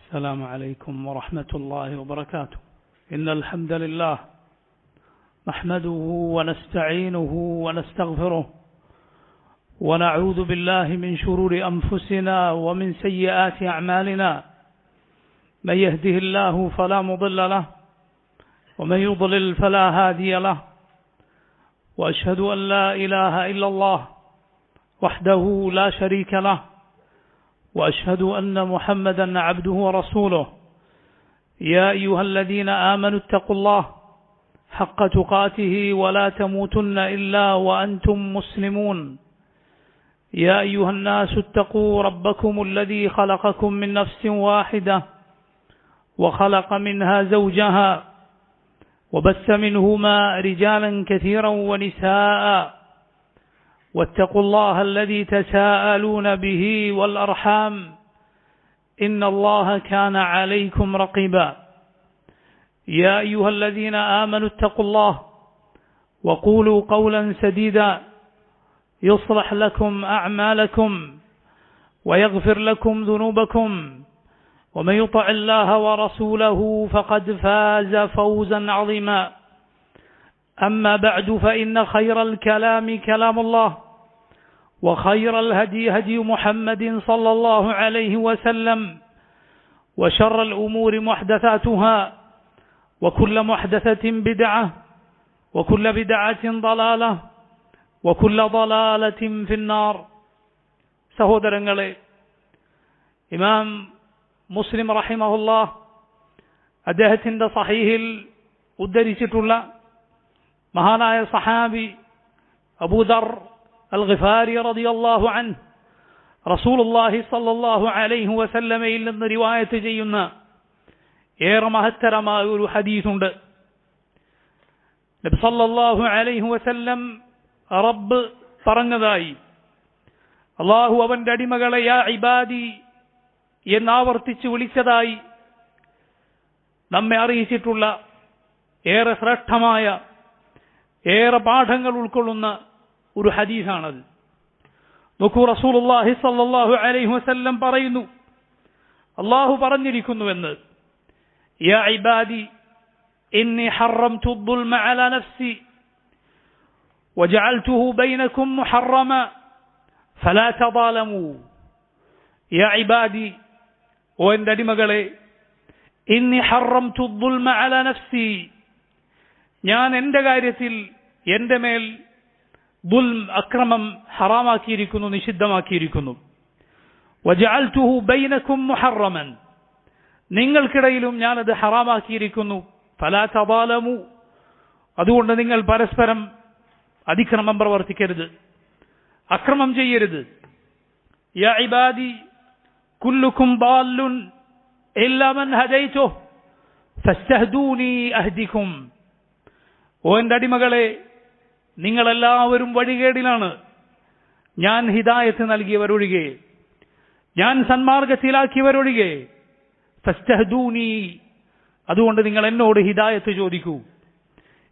السلام عليكم ورحمة الله وبركاته. إن الحمد لله نحمده ونستعينه ونستغفره ونعوذ بالله من شرور أنفسنا ومن سيئات أعمالنا. من يهده الله فلا مضل له ومن يضلل فلا هادي له. وأشهد أن لا إله إلا الله وحده لا شريك له وأشهد أن محمدا عبده ورسوله. يا أيها الذين آمنوا اتقوا الله حق تقاته ولا تموتن إلا وأنتم مسلمون. يا أيها الناس اتقوا ربكم الذي خلقكم من نفس واحدة وخلق منها زوجها وبث منهما رجالا كثيرا ونساء. واتقوا الله الذي تساءلون به والأرحام إن الله كان عليكم رقيبا. يا أيها الذين آمنوا اتقوا الله وقولوا قولا سديدا يصلح لكم أعمالكم ويغفر لكم ذنوبكم ومن يطع الله ورسوله فقد فاز فوزا عظيما. أما بعد فإن خير الكلام كلام الله وخير الهدي هدي محمد صلى الله عليه وسلم وشر الأمور محدثاتها وكل محدثة بدعة وكل بدعة ضلالة وكل ضلالة في النار. സഹോദരങ്ങളെ, ഇമാം മുസ്ലിം റഹിമഹുല്ലാഹ് അദ്ദേഹത്തിൻ്റെ സഹീഹിൽ ഉദ്ധരിച്ചിട്ടുള്ള മഹാനായ സഹാബി അബൂദർ അൽ ഗിഫാരി റളിയല്ലാഹു അൻഹു റസൂലുള്ളാഹി സ്വല്ലല്ലാഹു അലൈഹി വസല്ലമയിൽ നിന്ന് റിവായത്ത് ചെയ്യുന്ന ഏറെ മഹത്തരമായ ഒരു ഹദീസുണ്ട്. നബി സല്ലല്ലാഹു അലൈഹി വസല്ലം റബ്ബ് പറഞ്ഞതായി, അല്ലാഹു അവന്റെ അടിമകളെ യാ ഇബാദി എന്നാവർത്തിച്ച് വിളിച്ചതായി നമ്മെ അറിയിച്ചിട്ടുള്ള ഏറെ ശ്രേഷ്ഠമായ ഏറെ പാഠങ്ങൾ ഉൾക്കൊള്ളുന്ന ഒരു ഹദീസാണത്. നോക്കൂ, റസൂലുള്ളാഹി സ്വല്ലല്ലാഹു അലൈഹി വസല്ലം പറയുന്നു, അല്ലാഹു പറഞ്ഞിരിക്കുന്നുവെന്ന്, യാ ഇബാദി ഇന്നി ഹറംതു ദുൽമ അലാ നഫ്സി വജഅൽതുഹു ബൈനകും മുഹറമ ഫലാ തദാലമു. യാ ഇബാദി, ഓ എൻ്റെ അടിമകളെ, ഇന്നി ഹറംതു ദുൽമ അലാ നഫ്സി, ഞാൻ എൻ്റെ കാര്യത്തിൽ എൻ്റെ മേൽ ദുൽം അക്രമം ഹറാമാക്കിയിരിക്കുന്നു, നിഷിദ്ധമാക്കിയിരിക്കുന്നു. വജഅൽതുഹു ബൈനകും മുഹറമൻ, നിങ്ങൾക്കിടയിലും ഞാനത് ഹറാമാക്കിയിരിക്കുന്നു. ഫലാ തദാലമു, അതുകൊണ്ട് നിങ്ങൾ പരസ്പരം അതിക്രമം പ്രവർത്തിക്കരുത്, അക്രമം ചെയ്യരുത്. യാ ഇബാദി കുല്ലുക്കും ضالٌ ഇല്ലാ മൻ ഹദൈതുഹു ഫസ്തഹ്ദൂനി അഹ്ദികും. ഓ എൻ്റെ അടിമകളെ, നിങ്ങളെല്ലാവരും വഴികേടിലാണ്, ഞാൻ ഹിദായത്ത് നൽകിയവരൊഴികെ, ഞാൻ സന്മാർഗത്തിലാക്കിയവരൊഴികെ. ഫസ്തഹ്ദൂനി, അതുകൊണ്ട് നിങ്ങൾ എന്നോട് ഹിദായത്ത് ചോദിക്കൂ,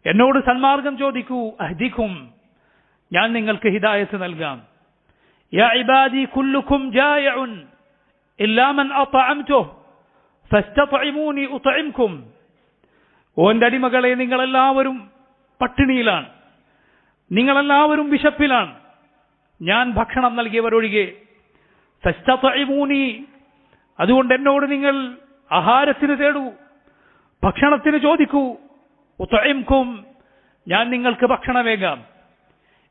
എന്നോട് സന്മാർഗം ചോദിക്കൂ. അഹ്ദികും, ഞാൻ നിങ്ങൾക്ക് ഹിദായത്ത് നൽകാം. യാ ഇബാദി കുല്ലുക്കും ജായിഉൻ ഇല്ലാ മൻ അത്അംതുഹു ഫസ്തത്ഇമൂനി ഉത്ഇംകും. ഓ എൻ്റെ അടിമകളെ, നിങ്ങളെല്ലാവരും പട്ടിണിയിലാണ്, നിങ്ങളെല്ലാവരും വിശപ്പിലാണ്, ഞാൻ ഭക്ഷണം നൽകിയവരൊഴികെ. ഫസ്തത്ഇമൂനി, അതുകൊണ്ട് എന്നോട് നിങ്ങൾ ആഹാരത്തിന് തേടൂ, ഭക്ഷണത്തിന് ചോദിക്കൂ. ഉത്ഇംകും, ഞാൻ നിങ്ങൾക്ക് ഭക്ഷണമേകാം.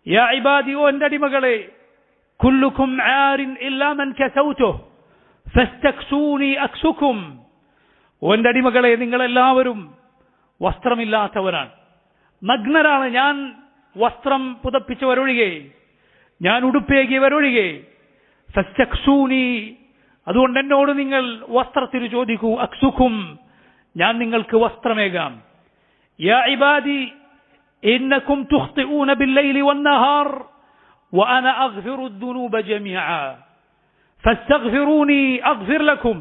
യാ ഇബാദി, ഓ എൻ്റെ അടിമകളെ, കുല്ലുക്കും ആരിൻ ഇല്ലാ മൻ കസൗതുഹു ഫസ്തക്സൂനി അക്സുക്കും. ഓ എൻ്റെ അടിമകളെ, നിങ്ങളെല്ലാവരും വസ്ത്രമില്ലാത്തവരാണ്, നഗ്നരാണ്, ഞാൻ വസ്ത്രം പുതപ്പിച്ചവരൊഴികെ, ഞാൻ ഉടുപ്പേകിയവരൊഴികെ. ഫസ്തക്സൂനി, അതുകൊണ്ട് എന്നോട് നിങ്ങൾ വസ്ത്രത്തിന് ചോദിക്കൂ. അക്സുക്കും, ഞാൻ നിങ്ങൾക്ക് വസ്ത്രമേകാം. യാ ഇബാദി ഇന്നകും തുഖ്തിഊന ബില്ലൈലി വന്നഹാർ വഅന അഗ്ഫിറു ദുനൂബ ജമീഅ ഫസ്തഗ്ഫിറൂനി അഗ്ഫിർ ലക്കും.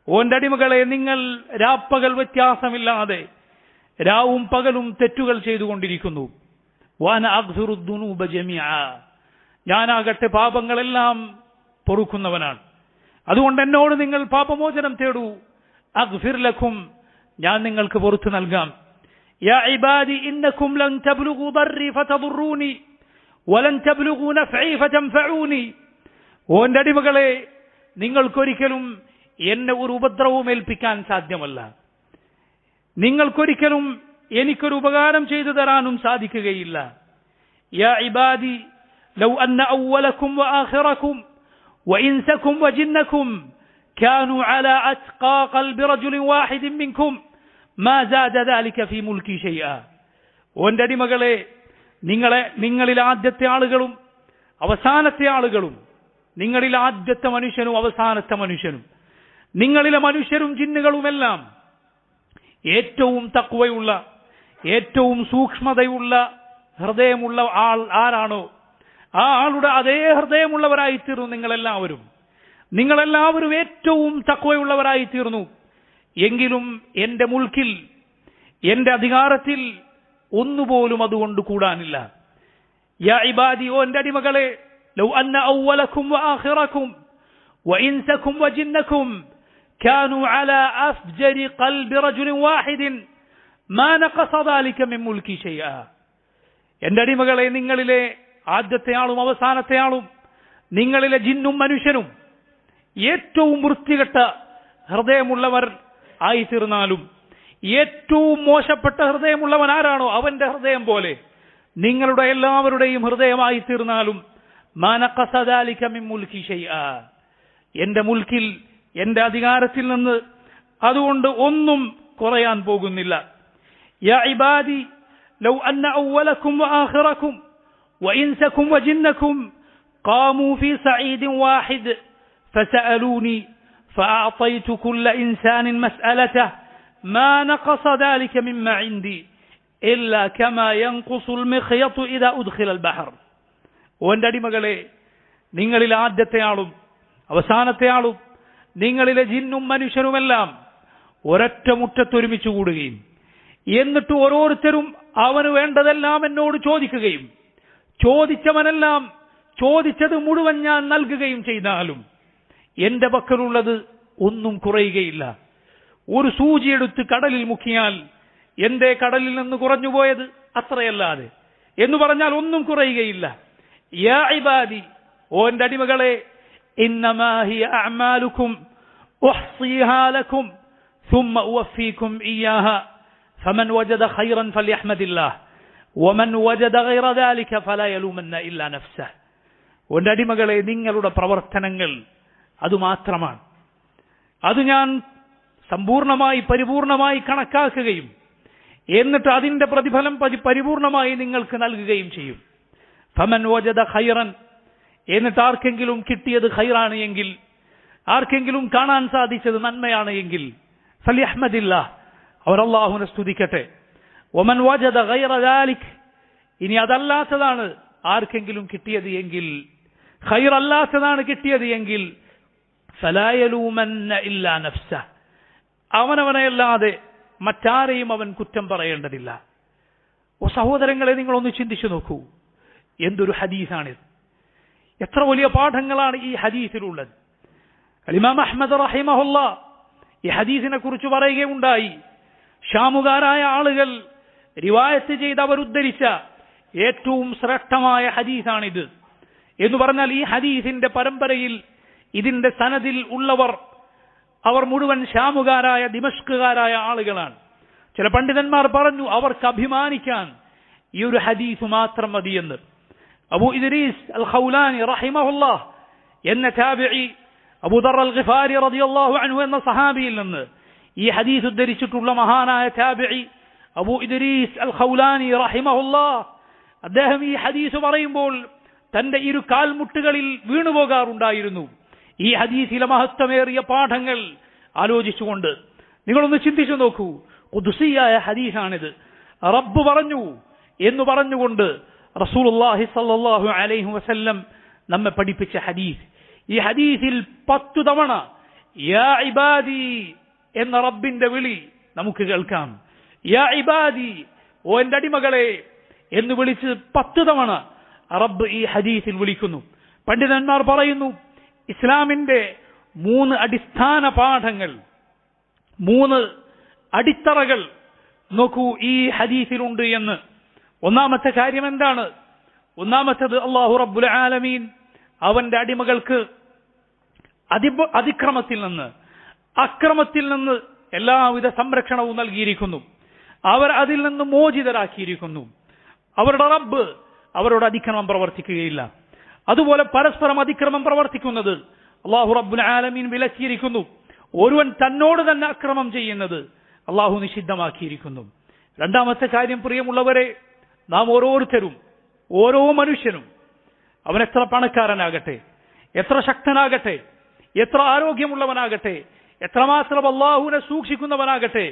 ഓ എൻ്റെ അടിമകളെ, നിങ്ങൾ രാപ്പകൽ വ്യത്യാസമില്ലാതെ രാവും പകലും തെറ്റുകൾ ചെയ്തുകൊണ്ടിരിക്കുന്നു. വഅന അഗ്ഫിറു ദുനൂബ ജമീഅ, ഞാനാകട്ടെ പാപങ്ങളെല്ലാം പൊറുക്കുന്നവനാണ്. അതുകൊണ്ട് എന്നോട് നിങ്ങൾ പാപമോചനം തേടൂ. അഗ്ഫിർ ലക്കും, ഞാൻ നിങ്ങൾക്ക് പുറത്തു നൽകാം. യാ ഇബാദി ഇന്നകും ലൻ തബ്ലുഗു ദർരി ഫതദുറൂനി വലൻ തബ്ലുഗു നഫഇ ഫതൻഫഊനി. ഓ എൻ്റെ അടിമകളെ, നിങ്ങൾക്കൊരിക്കലും എന്നെ ഒരു ഉപദ്രവവും ഏൽപ്പിക്കാൻ സാധ്യമല്ല, നിങ്ങൾക്കൊരിക്കലും എനിക്കൊരു ഉപകാരം ചെയ്തു തരാനും സാധിക്കുകയില്ല. യാ ഇബാദി ലൗ അന്ന അവ്വലകും വആഖിറകും വഇൻസകും വജിന്നകും കാനൂ അലാ അത്ഖാ ഖൽബി റജുലിൻ വാഹിദിൻ മിൻകും മാ സാദ ദാലിക ഫീ മുൽകി ശൈഅ. ഓ എൻ്റെ അടിമകളെ, നിങ്ങളിൽ ആദ്യത്തെ ആളുകളും അവസാനത്തെ ആളുകളും, നിങ്ങളിൽ ആദ്യത്തെ മനുഷ്യനും അവസാനത്തെ മനുഷ്യനും, നിങ്ങളിലെ മനുഷ്യരും ജിന്നുകളുമെല്ലാം ഏറ്റവും തഖ്വയുള്ള, ഏറ്റവും സൂക്ഷ്മതയുള്ള ഹൃദയമുള്ള ആൾ ആരാണോ ആ ആളുടെ അതേ ഹൃദയമുള്ളവരായിത്തീർന്നു നിങ്ങളെല്ലാവരും ഏറ്റവും തഖ്വയുള്ളവരായിത്തീർന്നു. എങ്കിലും എന്റെ മുൽക്കിൽ, എന്റെ അധികാരത്തിൽ ഒന്നുപോലും അതുകൊണ്ട് കൂടാനില്ല. യാ ഇബാദി, ഓ എൻ്റെ അടിമകളെ, ലൗ അന്ന അവ്വലകും വആഖിറകും വഇൻസകും വജിന്നകും കാനൂ അലാ അഫ്ജരി ഖൽബി റജുലിൻ വാഹിദിൻ മാ നഖസ ദാലിക മിൻ മുൽകി ശൈഅ. എൻ്റെ അടിമകളെ, നിങ്ങളിലെ ആദ്യത്തെ ആളും അവസാനത്തെ ആളും, നിങ്ങളിലെ ജിന്നും മനുഷ്യനും ഏറ്റവും വൃത്തികെട്ട ഹൃദയമുള്ളവർ ആയിത്തീർന്നാലും, ഏറ്റവും മോശപ്പെട്ട ഹൃദയമുള്ളവൻ ആരാണോ അവന്റെ ഹൃദയം പോലെ നിങ്ങളുടെ എല്ലാവരുടെയും ഹൃദയമായി തീർന്നാലും മാ നഖസ ദാലിക മിൻ മുൽകി ശൈഅ, എന്റെ മുൽക്കിൽ, എന്റെ അധികാരത്തിൽ നിന്ന് അതുകൊണ്ട് ഒന്നും കുറയാൻ പോകുന്നില്ല. യാ ഇബാദി ലൗ അന്ന അവ്വലകും വആഖിറകും വഇൻസകും വജിന്നകും ഖാമൂ ഫീ സഈദിൻ വാഹിദ് ഫസഅലൂനി ഫഅഅതൈതു കുല്ല ഇൻസാനിൻ മസ്അലതഹു മാ നഖസ ദാലിക മിമ്മാ ഇൻദി ഇല്ലാ കമാ യൻഖുസുൽ മിഖ്യതു ഇദാ ഉദ്ഖിലൽ ബഹർ. ഓ എൻ്റെ അടിമകളെ, നിങ്ങളിൽ ആദ്യത്തെ ആളും അവസാനത്തെ ആളും, നിങ്ങളിലെ ജിന്നും മനുഷ്യരുമെല്ലാം ഒരൊറ്റ മുറ്റത്തൊരുമിച്ച് കൂടുകയും എന്നിട്ട് ഓരോരുത്തരും അവന് വേണ്ടതെല്ലാം എന്നോട് ചോദിക്കുകയും ചോദിച്ചവനെല്ലാം ചോദിച്ചത് മുഴുവൻ ഞാൻ നൽകുകയും ചെയ്താലും എന്റെ പക്കലുള്ളത് ഒന്നും കുറയുകയില്ല. ഒരു സൂചിയെടുത്ത് കടലിൽ മുക്കിയാൽ എന്തേ കടലിൽ നിന്ന് കുറഞ്ഞുപോയത് അത്രയല്ലാതെ എന്ന് പറഞ്ഞാൽ ഒന്നും കുറയുകയില്ല. യാ ഇബാദി, ഓ എൻ്റെ അടിമകളെ, ഇന്നമാ ഹിയ അഅമാലുകും ഉഹ്സിഹാ ലക്കും ثم ഉവഫീകും ഇയ്യാഹാ ഫമൻ വജദ ഖൈറൻ ഫൽയഹ്മദില്ലാഹ് വമൻ വജദ ഗൈറ ദാലിക ഫലാ യലൂമന്ന ഇല്ലാ നഫ്സഹ്. ഓ എൻ്റെ അടിമകളെ, നിങ്ങളുടെ പ്രവർത്തനങ്ങൾ അതുമാത്രമാണ്. അത് ഞാൻ സമ്പൂർണമായി പരിപൂർണമായി കണക്കാക്കുകയും എന്നിട്ട് അതിന്റെ പ്രതിഫലം പരിപൂർണമായി നിങ്ങൾക്ക് നൽകുകയും ചെയ്യും. ഫമൻ വജദ ഖൈറൻ, എന്നിട്ട് ആർക്കെങ്കിലും കിട്ടിയത് ഖൈറാണ് എങ്കിൽ, ആർക്കെങ്കിലും കാണാൻ സാധിച്ചത് നന്മയാണ് എങ്കിൽ ഫൽയഹ്മദില്ലാഹ്, അവർ അല്ലാഹുവിനെ സ്തുതിക്കട്ടെ. വമൻ വജദ ഗൈറ ദാലിക്, ഇനി അതല്ലാത്തതാണ് ആർക്കെങ്കിലും കിട്ടിയത് എങ്കിൽ, ഖൈറല്ലാത്തതാണ് കിട്ടിയത് എങ്കിൽ ഫലാ യലൂമന്ന ഇല്ലാ നഫ്സഹ്, അവനവനെയല്ലാതെ മറ്റാരെയും അവൻ കുറ്റം പറയേണ്ടതില്ല. ഓ സഹോദരങ്ങളെ, നിങ്ങളൊന്ന് ചിന്തിച്ചു നോക്കൂ, എന്തൊരു ഹദീസാണിത്! എത്ര വലിയ പാഠങ്ങളാണ് ഈ ഹദീസിലുള്ളത്. ഇമാം അഹ്മദ് റഹിമഹുല്ലാഹ് ഈ ഹദീസിനെ കുറിച്ച് പറയുകയുണ്ടായി, ഷാമുകാരായ ആളുകൾ റിവായത്ത് ചെയ്ത് അവർ ഉദ്ധരിച്ച ഏറ്റവും ശ്രേഷ്ഠമായ ഹദീസാണിത് എന്ന് പറഞ്ഞാൽ, ഈ ഹദീസിന്റെ പരമ്പരയിൽ ഇതിന്റെ സനദിൽ ഉള്ളവർ അവർ മുഴുവൻ ഷാമുകാരായ ദിമഷ്കുകാരായ ആളുകളാണ്. ചില പണ്ഡിതന്മാർ പറഞ്ഞു അവർക്ക് അഭിമാനിക്കാൻ ഈ ഒരു ഹദീസ് മാത്രം മതിയെന്ന്. അബൂ ഇദ്രീസ് അൽ ഖൗലാനി റഹിമഹുല്ലാഹ് എന്ന താബിഈ അബൂ ദർ അൽ ഗിഫാരി റളിയല്ലാഹു അൻഹു എന്ന സഹാബിയിൽ നിന്ന് ഈ ഹദീസ് ഉദ്ധരിച്ചിട്ടുള്ള മഹാനായ താബിഈ അബൂ ഇദ്രീസ് അൽ ഖൗലാനി റഹിമഹുല്ലാഹ്, അദ്ദേഹം ഈ ഹദീസ് പറയുമ്പോൾ തന്റെ ഇരു കാൽമുട്ടുകളിൽ വീണുപോകാറുണ്ടായിരുന്നു. ഈ ഹദീസിലെ മഹത്വമേറിയ പാഠങ്ങൾ ആലോചിച്ചുകൊണ്ട് നിങ്ങളൊന്ന് ചിന്തിച്ചു നോക്കൂ. ഖുദ്സിയായ ഹദീസാണിത്. റബ്ബ് പറഞ്ഞു എന്ന് പറഞ്ഞുകൊണ്ട് റസൂലുള്ളാഹി സ്വല്ലല്ലാഹു അലൈഹി വസല്ലം നമ്മെ പഠിപ്പിച്ച ഹദീസ്. ഈ ഹദീസിൽ 10 തവണ യാ ഇബാദി എന്ന റബ്ബിന്റെ വിളി നമുക്ക് കേൾക്കാം. യാ ഇബാദി, ഓ എൻ്റെ അടിമകളെ എന്ന് വിളിച്ച് 10 തവണ റബ്ബ് ഈ ഹദീസിൽ വിളിക്കുന്നു. പണ്ഡിതന്മാർ പറയുന്നു, ഇസ്ലാമിന്റെ 3 അടിസ്ഥാന പാഠങ്ങൾ, 3 അടിത്തറകൾ നോക്കൂ ഈ ഹദീസിലുണ്ട് എന്ന്. ഒന്നാമത്തെ കാര്യം എന്താണ്? ഒന്നാമത്തേത് അല്ലാഹു റബ്ബുൽ ആലമീൻ അവന്റെ അടിമകൾക്ക് അതിക്രമത്തിൽ നിന്ന്, അക്രമത്തിൽ നിന്ന് എല്ലാവിധ സംരക്ഷണവും നൽകിയിരിക്കുന്നു. അവർ അതിൽ നിന്ന് മോചിതരാക്കിയിരിക്കുന്നു. അവരുടെ റബ്ബ് അവരോട് അതിക്രമം പ്രവർത്തിക്കുകയില്ല. അതുപോലെ പരസ്പരം അതിക്രമം പ്രവർത്തിക്കുന്നത് അല്ലാഹു റബ്ബുൽ ആലമീൻ വിലക്കിയിരിക്കുന്നു. ഒരുവൻ തന്നോട് തന്നെ അക്രമം ചെയ്യുന്നത് അല്ലാഹു നിഷിദ്ധമാക്കിയിരിക്കുന്നു. രണ്ടാമത്തെ കാര്യം, പ്രിയമുള്ളവരെ, നാം ഓരോരുത്തരും, ഓരോ മനുഷ്യനും, അവൻ എത്ര പണക്കാരനാകട്ടെ, എത്ര ശക്തനാകട്ടെ, എത്ര ആരോഗ്യമുള്ളവനാകട്ടെ, എത്രമാത്രം അല്ലാഹുവിനെ സൂക്ഷിക്കുന്നവനാകട്ടെ,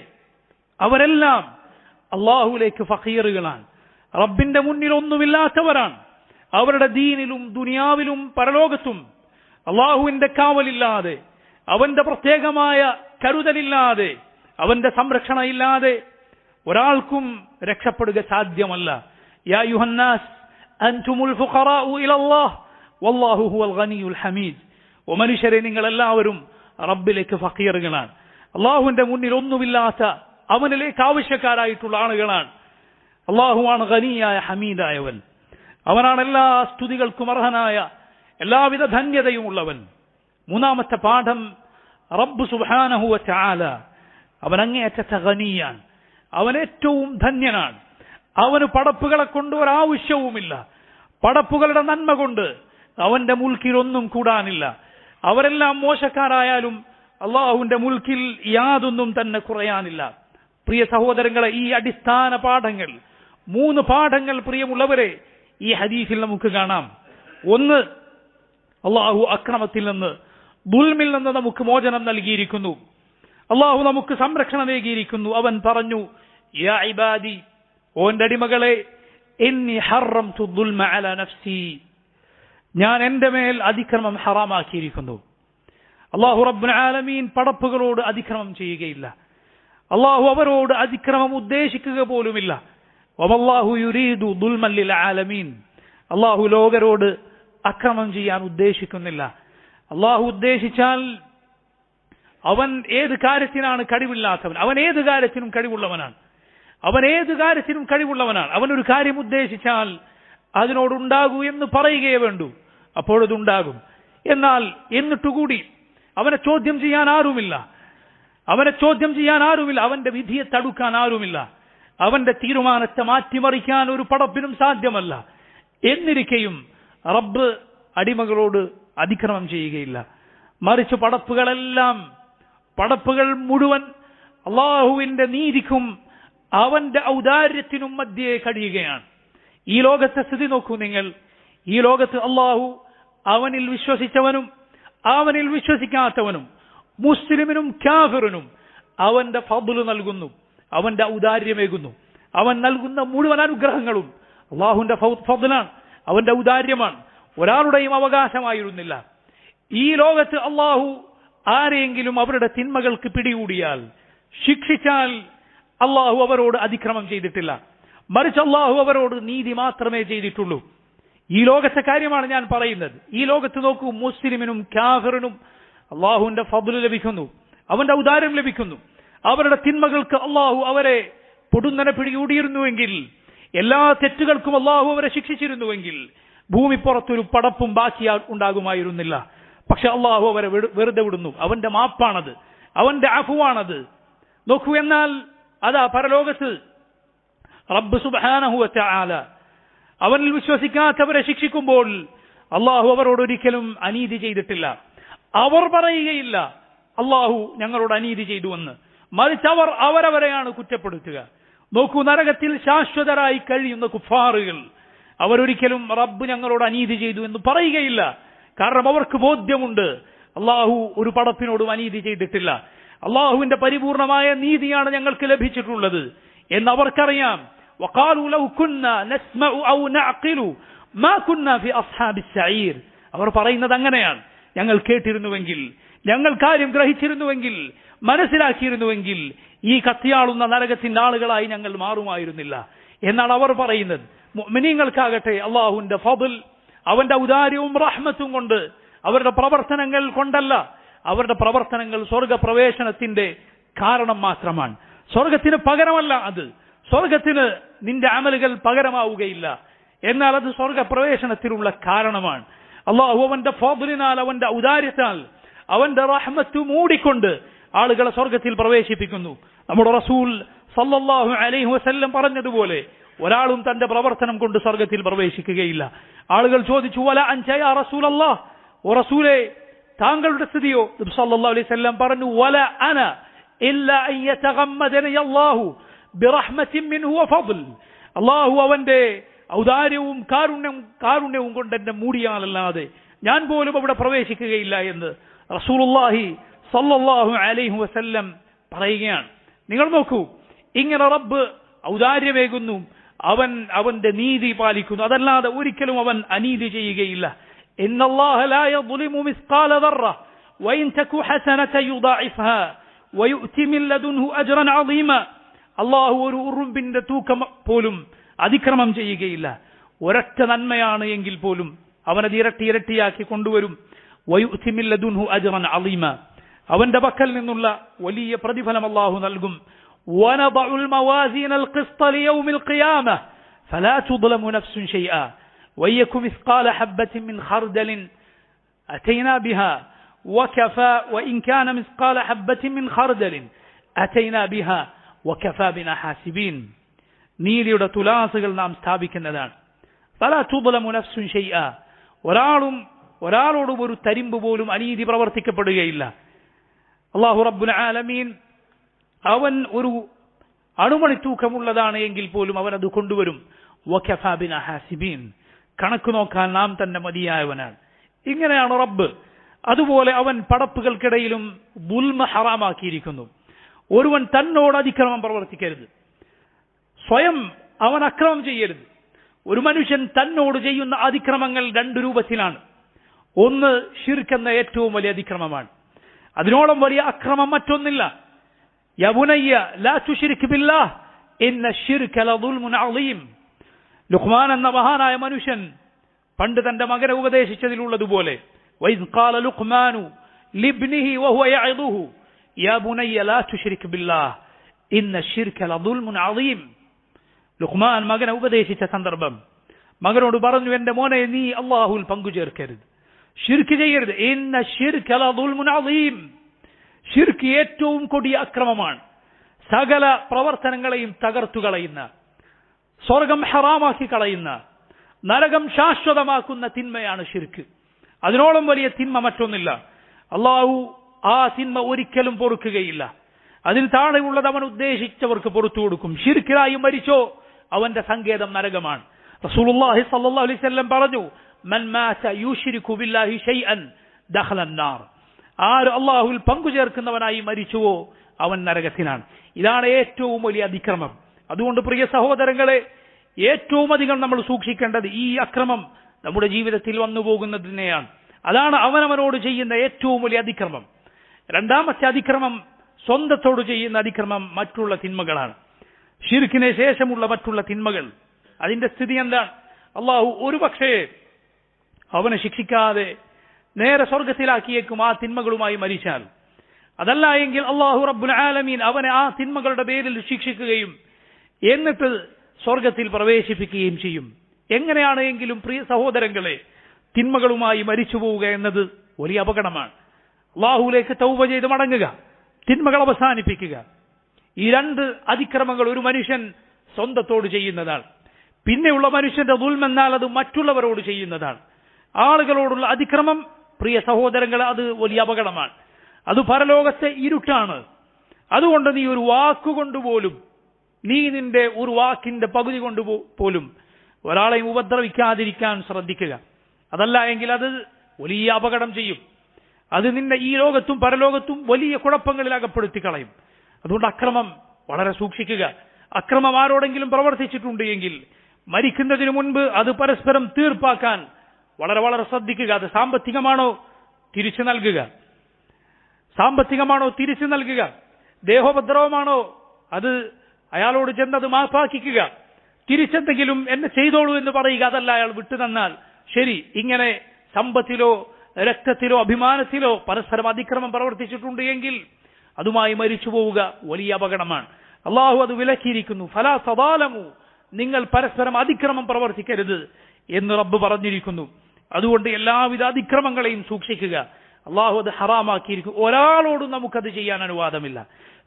അവരെല്ലാം അല്ലാഹുവിലേക്ക് ഫഖീറുകളാണ്. റബ്ബിന്റെ മുന്നിൽ ഒന്നുമില്ലാത്തവരാണ്. അവരുടെ ദീനിലും ദുനിയാവിലും പരലോകത്തും അല്ലാഹുവിന്റെ കാവലില്ലാതെ, അവന്റെ പ്രത്യേകമായ കരുതലില്ലാതെ, അവന്റെ സംരക്ഷണ ഇല്ലാതെ ഒരാൾക്കും രക്ഷപ്പെടുക സാധ്യമല്ല. യാ അയ്യുഹന്നാസ് അൻതുമുൽ ഫുഖറാഉ ഇലല്ലാഹ് വല്ലാഹു ഹുവൽ ഗനിയുൽ ഹമീദ്. ഓ മനുഷ്യരെ, നിങ്ങൾ എല്ലാവരും റബ്ബിലേക്ക് ഫഖീറുകളാണ്. അല്ലാഹുവിന്റെ മുന്നിൽ ഒന്നുമില്ലാത്ത അവനിലേക്ക് ആവശ്യക്കാരായിട്ടുള്ള ആളുകളാണ്. അല്ലാഹുവാണ് ഗനിയായ ഹമീദായവൻ. അവനാണ് എല്ലാ സ്തുതികൾക്കും അർഹനായ, എല്ലാവിധ ധന്യതയും ഉള്ളവൻ. മൂന്നാമത്തെ പാഠം, റബ്ബ് സുബ്ഹാനഹു വ തആല അവൻ അങ്ങേയറ്റത്തെ ഗനിയാൻ, അവൻ ഏറ്റവും ധന്യനാണ്. അവന് പടപ്പുകളെ കൊണ്ട് ഒരാവശ്യവുമില്ല. പടപ്പുകളുടെ നന്മ കൊണ്ട് അവന്റെ മുൽക്കിൽ ഒന്നും കൂടാനില്ല. അവരെല്ലാം മോശക്കാരായാലും അള്ളാഹുവിന്റെ മുൽക്കിൽ യാതൊന്നും തന്നെ കുറയാനില്ല. പ്രിയ സഹോദരങ്ങളെ, ഈ അടിസ്ഥാന പാഠങ്ങൾ, 3 പാഠങ്ങൾ പ്രിയമുള്ളവരെ ഈ ഹദീസിൽ നമുക്ക് കാണാം. ഒന്ന്, അള്ളാഹു അക്രമത്തിൽ നിന്ന്, ദുൽമിൽ നിന്ന് നമുക്ക് മോചനം നൽകിയിരിക്കുന്നു. അള്ളാഹു നമുക്ക് സംരക്ഷണം നൽകിയിരിക്കുന്നു. അവൻ പറഞ്ഞു, യാ ഇബാദി, ഓ എന്റെ അടിമകളെ, ഇന്നി ഹറംതു ദുൽമ അലാ നഫ്സി, ഞാൻ എന്റെ മേൽ അതിക്രമം ഹറാമാക്കിയിരിക്കുന്നു. അല്ലാഹു റബ്ബുൽ ആലമീൻ പടപ്പുകളോട് അതിക്രമം ചെയ്യുകയില്ല. അല്ലാഹു അവരോട് അതിക്രമം ഉദ്ദേശിക്കുക പോലുമില്ല. വമല്ലാഹു യുരീദു ദുൽമൻ ലിൽ ആലമീൻ, അല്ലാഹു ലോകരോട് അക്രമം ചെയ്യാൻ ഉദ്ദേശിക്കുന്നില്ല. അല്ലാഹു ഉദ്ദേശിച്ചാൽ അവൻ ഏത് കാര്യത്തിനാണ് കഴിവില്ലാത്തവൻ? അവൻ ഏത് കാര്യത്തിനും കഴിവുള്ളവനാണ്. അവൻ ഏത് കാര്യത്തിനും കഴിവുള്ളവനാണ്. അവനൊരു കാര്യം ഉദ്ദേശിച്ചാൽ അതിനോടുണ്ടാകൂ എന്ന് പറയുകയേ വേണ്ടൂ, അപ്പോഴതുണ്ടാകും. എന്നാൽ എന്നിട്ടുകൂടി അവനെ ചോദ്യം ചെയ്യാൻ ആരുമില്ല. അവന്റെ വിധിയെ തടുക്കാൻ ആരുമില്ല. അവന്റെ തീരുമാനത്തെ മാറ്റിമറിക്കാൻ ഒരു പടപ്പിനും സാധ്യമല്ല. എന്നിരിക്കെയും റബ്ബ് അടിമകളോട് അതിക്രമം ചെയ്യുകയില്ല. മറിച്ച് പടപ്പുകൾ മുഴുവൻ അള്ളാഹുവിന്റെ നീതിക്കും അവന്റെ ഔദാര്യത്തിനും മധ്യേ കഴിയുകയാണ്. ഈ ലോകത്തെ സ്ഥിതി നോക്കൂ നിങ്ങൾ. ഈ ലോകത്ത് അള്ളാഹു അവനിൽ വിശ്വസിച്ചവനും അവനിൽ വിശ്വസിക്കാത്തവനും, മുസ്ലിമിനും കാഫിറിനും അവന്റെ ഫദ്ല് നൽകുന്നു, അവന്റെ ഔദാര്യമേകുന്നു. അവൻ നൽകുന്ന മുഴുവൻ അനുഗ്രഹങ്ങളും അള്ളാഹുവിന്റെ ഫദ്ലാണ്, അവന്റെ ഔദാര്യമാണ്. ഒരാളുടെയും അവകാശമായിരുന്നില്ല. ഈ ലോകത്ത് അള്ളാഹു ആരെയെങ്കിലും അവരുടെ തിന്മകൾക്ക് പിടികൂടിയാൽ, ശിക്ഷിച്ചാൽ, അള്ളാഹു അവരോട് അതിക്രമം ചെയ്തിട്ടില്ല. മറിച്ച് അള്ളാഹു അവരോട് നീതി മാത്രമേ ചെയ്തിട്ടുള്ളൂ. ഈ ലോകത്തെ കാര്യമാണ് ഞാൻ പറയുന്നത്. ഈ ലോകത്ത് നോക്കൂ, മുസ്ലിമിനും കാഫിറിനും അള്ളാഹുവിന്റെ ഫദ്ല് ലഭിക്കുന്നു, അവന്റെ ഔദാര്യം ലഭിക്കുന്നു. അവരുടെ തിന്മകൾക്ക് അള്ളാഹു അവരെ പൊടുന്നനെ പിടികൂടിയിരുന്നുവെങ്കിൽ, എല്ലാ തെറ്റുകൾക്കും അള്ളാഹു അവരെ ശിക്ഷിച്ചിരുന്നുവെങ്കിൽ ഭൂമിപ്പുറത്തൊരു പടപ്പും ബാക്കി ഉണ്ടാകുമായിരുന്നില്ല. പക്ഷെ അള്ളാഹു അവരെ വെറുതെ വിടുന്നു. അവന്റെ മാപ്പാണത്, അവന്റെ അഫുവാണത്. നോക്കൂ, എന്നാൽ അതാ പരലോകത്ത് റബ്ബ് സുബ്ഹാനഹു വ തആല അവനിൽ വിശ്വസിക്കാത്തവരെ ശിക്ഷിക്കുമ്പോൾ അള്ളാഹു അവരോട് ഒരിക്കലും അനീതി ചെയ്തിട്ടില്ല. അവർ പറയുകയില്ല അള്ളാഹു ഞങ്ങളോട് അനീതി ചെയ്തുവെന്ന്. മറിച്ച് അവരവരെയാണ് കുറ്റപ്പെടുത്തുക. നോക്കൂ, നരകത്തിൽ ശാശ്വതരായി കഴിയുന്ന കുഫാറുകൾ അവരൊരിക്കലും റബ്ബ് ഞങ്ങളോട് അനീതി ചെയ്തു എന്ന് പറയുകയില്ല. കാരണം അവർക്ക് ബോധ്യമുണ്ട് അള്ളാഹു ഒരു പടപ്പിനോടും അനീതി ചെയ്തിട്ടില്ല. അള്ളാഹുവിന്റെ പരിപൂർണമായ നീതിയാണ് ഞങ്ങൾക്ക് ലഭിച്ചിട്ടുള്ളത് എന്നവർക്കറിയാം. وقالوا لو كنا نسمع أو نعقل ما كنا في أصحاب السعير. അവർ പറയുന്നത് അങ്ങനെയാണ്, ഞങ്ങൾ കേട്ടിരുന്നുവെങ്കിൽ, ഞങ്ങൾ കാര്യം ഗ്രഹിച്ചിരുന്നുവെങ്കിൽ, മനസ്സിലാക്കിയിരുന്നുവെങ്കിൽ ഈ കത്തിയാളുന്ന നരകത്തിന്റെ ആളുകളായി ഞങ്ങൾ മാറുമായിരുന്നില്ല എന്നാണ് അവർ പറയുന്നത്. മുഅ്മിനീങ്ങൾക്കാകട്ടെ അള്ളാഹുവിന്റെ ഫദ്ൽ, അവന്റെ ഔദാര്യവും റഹ്മത്തും കൊണ്ട്, അവരുടെ പ്രവർത്തനങ്ങൾ കൊണ്ടല്ല, അവരുടെ പ്രവർത്തനങ്ങൾ സ്വർഗപ്രവേശനത്തിന്റെ കാരണം മാത്രമാണ്. സ്വർഗത്തിന് പകരമല്ല അത്. സ്വർഗത്തിന് നിന്റെ അമലുകൾ പകരമാവുകയില്ല. എന്നാൽ അത് സ്വർഗപ്രവേശനത്തിനുള്ള കാരണമാണ്. അള്ളാഹു അവന്റെ ഫദ്ലിനാൽ, അവന്റെ ഔദാര്യത്താൽ, അവന്റെ റഹ്മത്ത് മൂടിക്കൊണ്ട് ആളുകളെ സ്വർഗത്തിൽ പ്രവേശിപ്പിക്കുന്നു. നമ്മുടെ റസൂൽ സല്ലല്ലാഹു അലൈഹി വസല്ലം പറഞ്ഞതുപോലെ ഒരാളും തന്റെ പ്രവർത്തനം കൊണ്ട് സ്വർഗത്തിൽ പ്രവേശിക്കുകയില്ല. ആളുകൾ ചോദിച്ചു, വല അൻത യാ റസൂലല്ലാഹ്, ഓ റസൂലേ താങ്കളുടെ സ്ഥിതിയോ? നബി സല്ലല്ലാഹു അലൈഹി വസല്ലം പറഞ്ഞു, വല അന ഇല്ലാ അൻ യതഗമ്മദനി അല്ലാഹു ബിറഹ്മത്തിൻ മിൻഹു വഫദ്ൽ. അല്ലാഹു അവന്റെ ഔദാര്യവും കാരുണ്യവും കൊണ്ട് എന്നെ മൂടിയാലല്ലാതെ ഞാൻ പോലും അവിടെ പ്രവേശിക്കുകയില്ല എന്ന് റസൂലുള്ളാഹി സല്ലല്ലാഹു അലൈഹി വസല്ലം പറയുകയാണ്. നിങ്ങൾ നോക്കൂ, ഇങ്ങനെ റബ്ബ് ഔദാര്യമേകുന്നു, അവന്റെ നീതി പാലിക്കുന്നു, അതല്ലാതെ ഒരിക്കലും അവൻ അനീതി ചെയ്യുകയില്ല. ഇന്നല്ലാഹ ലാ യദ്ലിമു മിസ്ഖാല ദർറ വഇൻ തകു ഹസനത യുദാഇഫ്ഹാ വയുഅതി മിൻ ലദുൻഹു അജ്റൻ അളീമ. അല്ലാഹു ഒരു ഉറുമ്പിന്റെ തൂക്കം പോലും അതിക്രമം ചെയ്യുകയില്ല. ഒരൊറ്റ നന്മയാണ് എങ്കിൽ പോലും അവനത് ഇരട്ടിയാക്കി കൊണ്ടുവരും. വയുഅതി മിൻ ലദുൻഹു അജ്റൻ അളീമ, അവന്റെ പക്കൽ നിന്നുള്ള വലിയ പ്രതിഫലം അല്ലാഹു നൽകും. وَنَضَعُ الْمَوَازِينَ الْقِسْطَ لِيَوْمِ الْقِيَامَةِ فَلَا تُظْلَمُ نَفْسٌ شَيْئًا وَيَكُ مِثْقَالَ حَبَّةٍ مِنْ خَرْدَلٍ أَتَيْنَا بِهَا وَكَفَى وَإِنْ كَانَ مِثْقَالَ حَبَّةٍ مِنْ خَرْدَلٍ أَتَيْنَا بِهَا وَكَفَى بِنَا حَاسِبِينَ. നീതിയുടെ തുലാസുകൾ നാം സ്ഥാപിക്കുന്നതാണ്. فَلَا تُظْلَمُ نَفْسٌ شَيْئًا, ഒരാളോടും ഒരു തരിമ്പ് പോലും അനീതി പ്രവർത്തിക്കപ്പെടുകയില്ല. അല്ലാഹു റബ്ബുൽ ആലമീൻ അവൻ ഒരു അണുമണി തൂക്കമുള്ളതാണ് എങ്കിൽ പോലും അവൻ അത് കൊണ്ടുവരും. വകഫാ ബിനാ ഹാസിബീൻ, കണക്ക് നോക്കാൻ നാം തന്നെ മതിയായവനാണ്. ഇങ്ങനെയാണ് റബ്ബ്. അതുപോലെ അവൻ പടപ്പുകൾക്കിടയിലും ദുൽമ ഹറാമാക്കിയിരിക്കുന്നു. ഒരുവൻ തന്നോട് അതിക്രമം പ്രവർത്തിക്കരുത്, സ്വയം അവൻ അക്രമം ചെയ്യരുത്. ഒരു മനുഷ്യൻ തന്നോട് ചെയ്യുന്ന അതിക്രമങ്ങൾ രണ്ട് രൂപത്തിലാണ്. ഒന്ന് ശിർക്ക് എന്ന ഏറ്റവും വലിയ അതിക്രമമാണ്. അതിനോളം വലിയ അക്രമം മറ്റൊന്നില്ല. യാ ബുനയ്യ ലാ തുശ്രിക് ബില്ലാഹ് ഇന്ന ശിർക ലദുൽമുൻ അളീം. ലുഖ്മാൻ എന്ന മഹാനായ മനുഷ്യൻ പണ്ട് തന്റെ മകനെ ഉപദേശിച്ചതിലുള്ളതുപോലെ, വഇദ് ഖാല ലുഖ്മാനു ലിബ്നിഹി വഹുവ യഅദുഹു യാ ബുനയ്യ ലാ തുശ്രിക് ബില്ലാഹ് ഇന്ന ശിർക ലദുൽമുൻ അളീം. ലുഖ്മാൻ മകനെ ഉപദേശിച്ച സന്ദർഭം, മകനോട് പറഞ്ഞു, എന്റെ മോനെ, നീ അല്ലാഹുവിൽ പങ്കു ചേർക്കരുത്, ശിർക്ക് ചെയ്യരുത്. ഇന്ന ശിർക ലദുൽമുൻ അളീം. ശിർക്ക് ഏറ്റവും കൊടിയ അക്രമമാണ്. സകല പ്രവർത്തനങ്ങളെയും തകർത്തു കളയുന്ന, സ്വർഗം ഹറാമാക്കി കളയുന്ന, നരകം ശാശ്വതമാക്കുന്ന തിന്മയാണ് ശിർക്ക്. അതിനോളം വലിയ തിന്മ മറ്റൊന്നില്ല. അല്ലാഹു ആ തിന്മ ഒരിക്കലും പൊറുക്കുകയില്ല. അതിന് താഴെയുള്ളത് അവൻ ഉദ്ദേശിച്ചവർക്ക് പുറത്തു കൊടുക്കും. ശിർക്കിലായി മരിച്ചോ അവന്റെ സങ്കേതം നരകമാണ്. റസൂലുള്ളാഹി സ്വല്ലല്ലാഹു അലൈഹി വസല്ലം പറഞ്ഞു, മൻ മാത യുശ്രികു ബില്ലാഹി ശൈഅൻ ദഖല അന്നാർ. ആര് അല്ലാഹുവിൽ പങ്കു ചേർക്കുന്നവനായി മരിച്ചുവോ അവൻ നരകത്തിലാണ്. ഇതാണ് ഏറ്റവും വലിയ അതിക്രമം. അതുകൊണ്ട് പ്രിയ സഹോദരങ്ങളെ, ഏറ്റവും അധികം നമ്മൾ സൂക്ഷിക്കേണ്ടത് ഈ അക്രമം നമ്മുടെ ജീവിതത്തിൽ വന്നു പോകുന്നതിനെയാണ്. അതാണ് അവനവനോട് ചെയ്യുന്ന ഏറ്റവും വലിയ അതിക്രമം. രണ്ടാമത്തെ അതിക്രമം സ്വന്തത്തോട് ചെയ്യുന്ന അതിക്രമം മറ്റുള്ള തിന്മകളാണ്. ശിർക്കിന് ശേഷമുള്ള മറ്റുള്ള തിന്മകൾ, അതിന്റെ സ്ഥിതി എന്താണ്? അല്ലാഹു ഒരുപക്ഷേ അവനെ ശിക്ഷിക്കാതെ നേരെ സ്വർഗത്തിലാക്കിയേക്കും ആ തിന്മകളുമായി മരിച്ചാൽ. അതല്ല എങ്കിൽ അല്ലാഹു റബ്ബുൽ ആലമീൻ അവനെ ആ തിന്മകളുടെ പേരിൽ ശിക്ഷിക്കുകയും എന്നിട്ട് സ്വർഗത്തിൽ പ്രവേശിപ്പിക്കുകയും ചെയ്യും. എങ്ങനെയാണ് എങ്കിലും പ്രിയ സഹോദരങ്ങളെ, തിന്മകളുമായി മരിച്ചു പോവുക എന്നത് വലിയ അപകടമാണ്. അല്ലാഹുവിലേക്ക് തൗബ ചെയ്ത് മടങ്ങുക, തിന്മകൾ അവസാനിപ്പിക്കുക. ഈ രണ്ട് അതിക്രമങ്ങൾ ഒരു മനുഷ്യൻ സ്വന്തത്തോട് ചെയ്യുന്നതാണ്. പിന്നെയുള്ള മനുഷ്യന്റെ ദുൽമ എന്നാൽ അത് മറ്റുള്ളവരോട് ചെയ്യുന്നതാണ്. ആളുകളോടുള്ള അതിക്രമം പ്രിയ സഹോദരങ്ങളെ, അത് വലിയ അപകടമാണ്. അത് പരലോകത്തെ ഇരുട്ടാണ്. അതുകൊണ്ട് നീ ഒരു വാക്കുകൊണ്ടുപോലും, നീ നിന്റെ ഒരു വാക്കിന്റെ പകുതി കൊണ്ടുപോലും ഒരാളെയും ഉപദ്രവിക്കാതിരിക്കാൻ ശ്രദ്ധിക്കുക. അതല്ല എങ്കിൽ അത് വലിയ അപകടം ചെയ്യും. അത് നിന്നെ ഈ ലോകത്തും പരലോകത്തും വലിയ കുഴപ്പങ്ങളിൽ അകപ്പെടുത്തി കളയും. അതുകൊണ്ട് അക്രമം വളരെ സൂക്ഷിക്കുക. അക്രമം ആരോടെങ്കിലും പ്രവർത്തിച്ചിട്ടുണ്ട് എങ്കിൽ മരിക്കുന്നതിന് മുൻപ് അത് പരസ്പരം തീർപ്പാക്കാൻ വളരെ വളരെ ശ്രദ്ധിക്കുക. അത് സാമ്പത്തികമാണോ തിരിച്ചു നൽകുക, സാമ്പത്തികമാണോ തിരിച്ചു നൽകുക, ദേഹോപദ്രവമാണോ അത് അയാളോട് ചെന്നത് മാപ്പാക്കിക്കുക. തിരിച്ചെന്തെങ്കിലും എന്നെ ചെയ്തോളൂ എന്ന് പറയുക. അതല്ല, അയാൾ വിട്ടുതന്നാൽ ശരി. ഇങ്ങനെ സമ്പത്തിലോ രക്തത്തിലോ അഭിമാനത്തിലോ പരസ്പരം അതിക്രമം പ്രവർത്തിച്ചിട്ടുണ്ട് എങ്കിൽ അതുമായി മരിച്ചു പോവുക വലിയ അപകടമാണ്. അള്ളാഹു അത് വിലക്കിയിരിക്കുന്നു. ഫലാ തദാലമു, നിങ്ങൾ പരസ്പരം അതിക്രമം പ്രവർത്തിക്കരുത് എന്ന് റബ്ബ് പറഞ്ഞിരിക്കുന്നു. അതുകൊണ്ട് എല്ലാവിധ അതിക്രമങ്ങളെയും സൂക്ഷിക്കുക. അള്ളാഹു അത് ഹറാമാക്കിയിരിക്കും. ഒരാളോടും നമുക്കത് ചെയ്യാൻ അനുവാദമില്ല.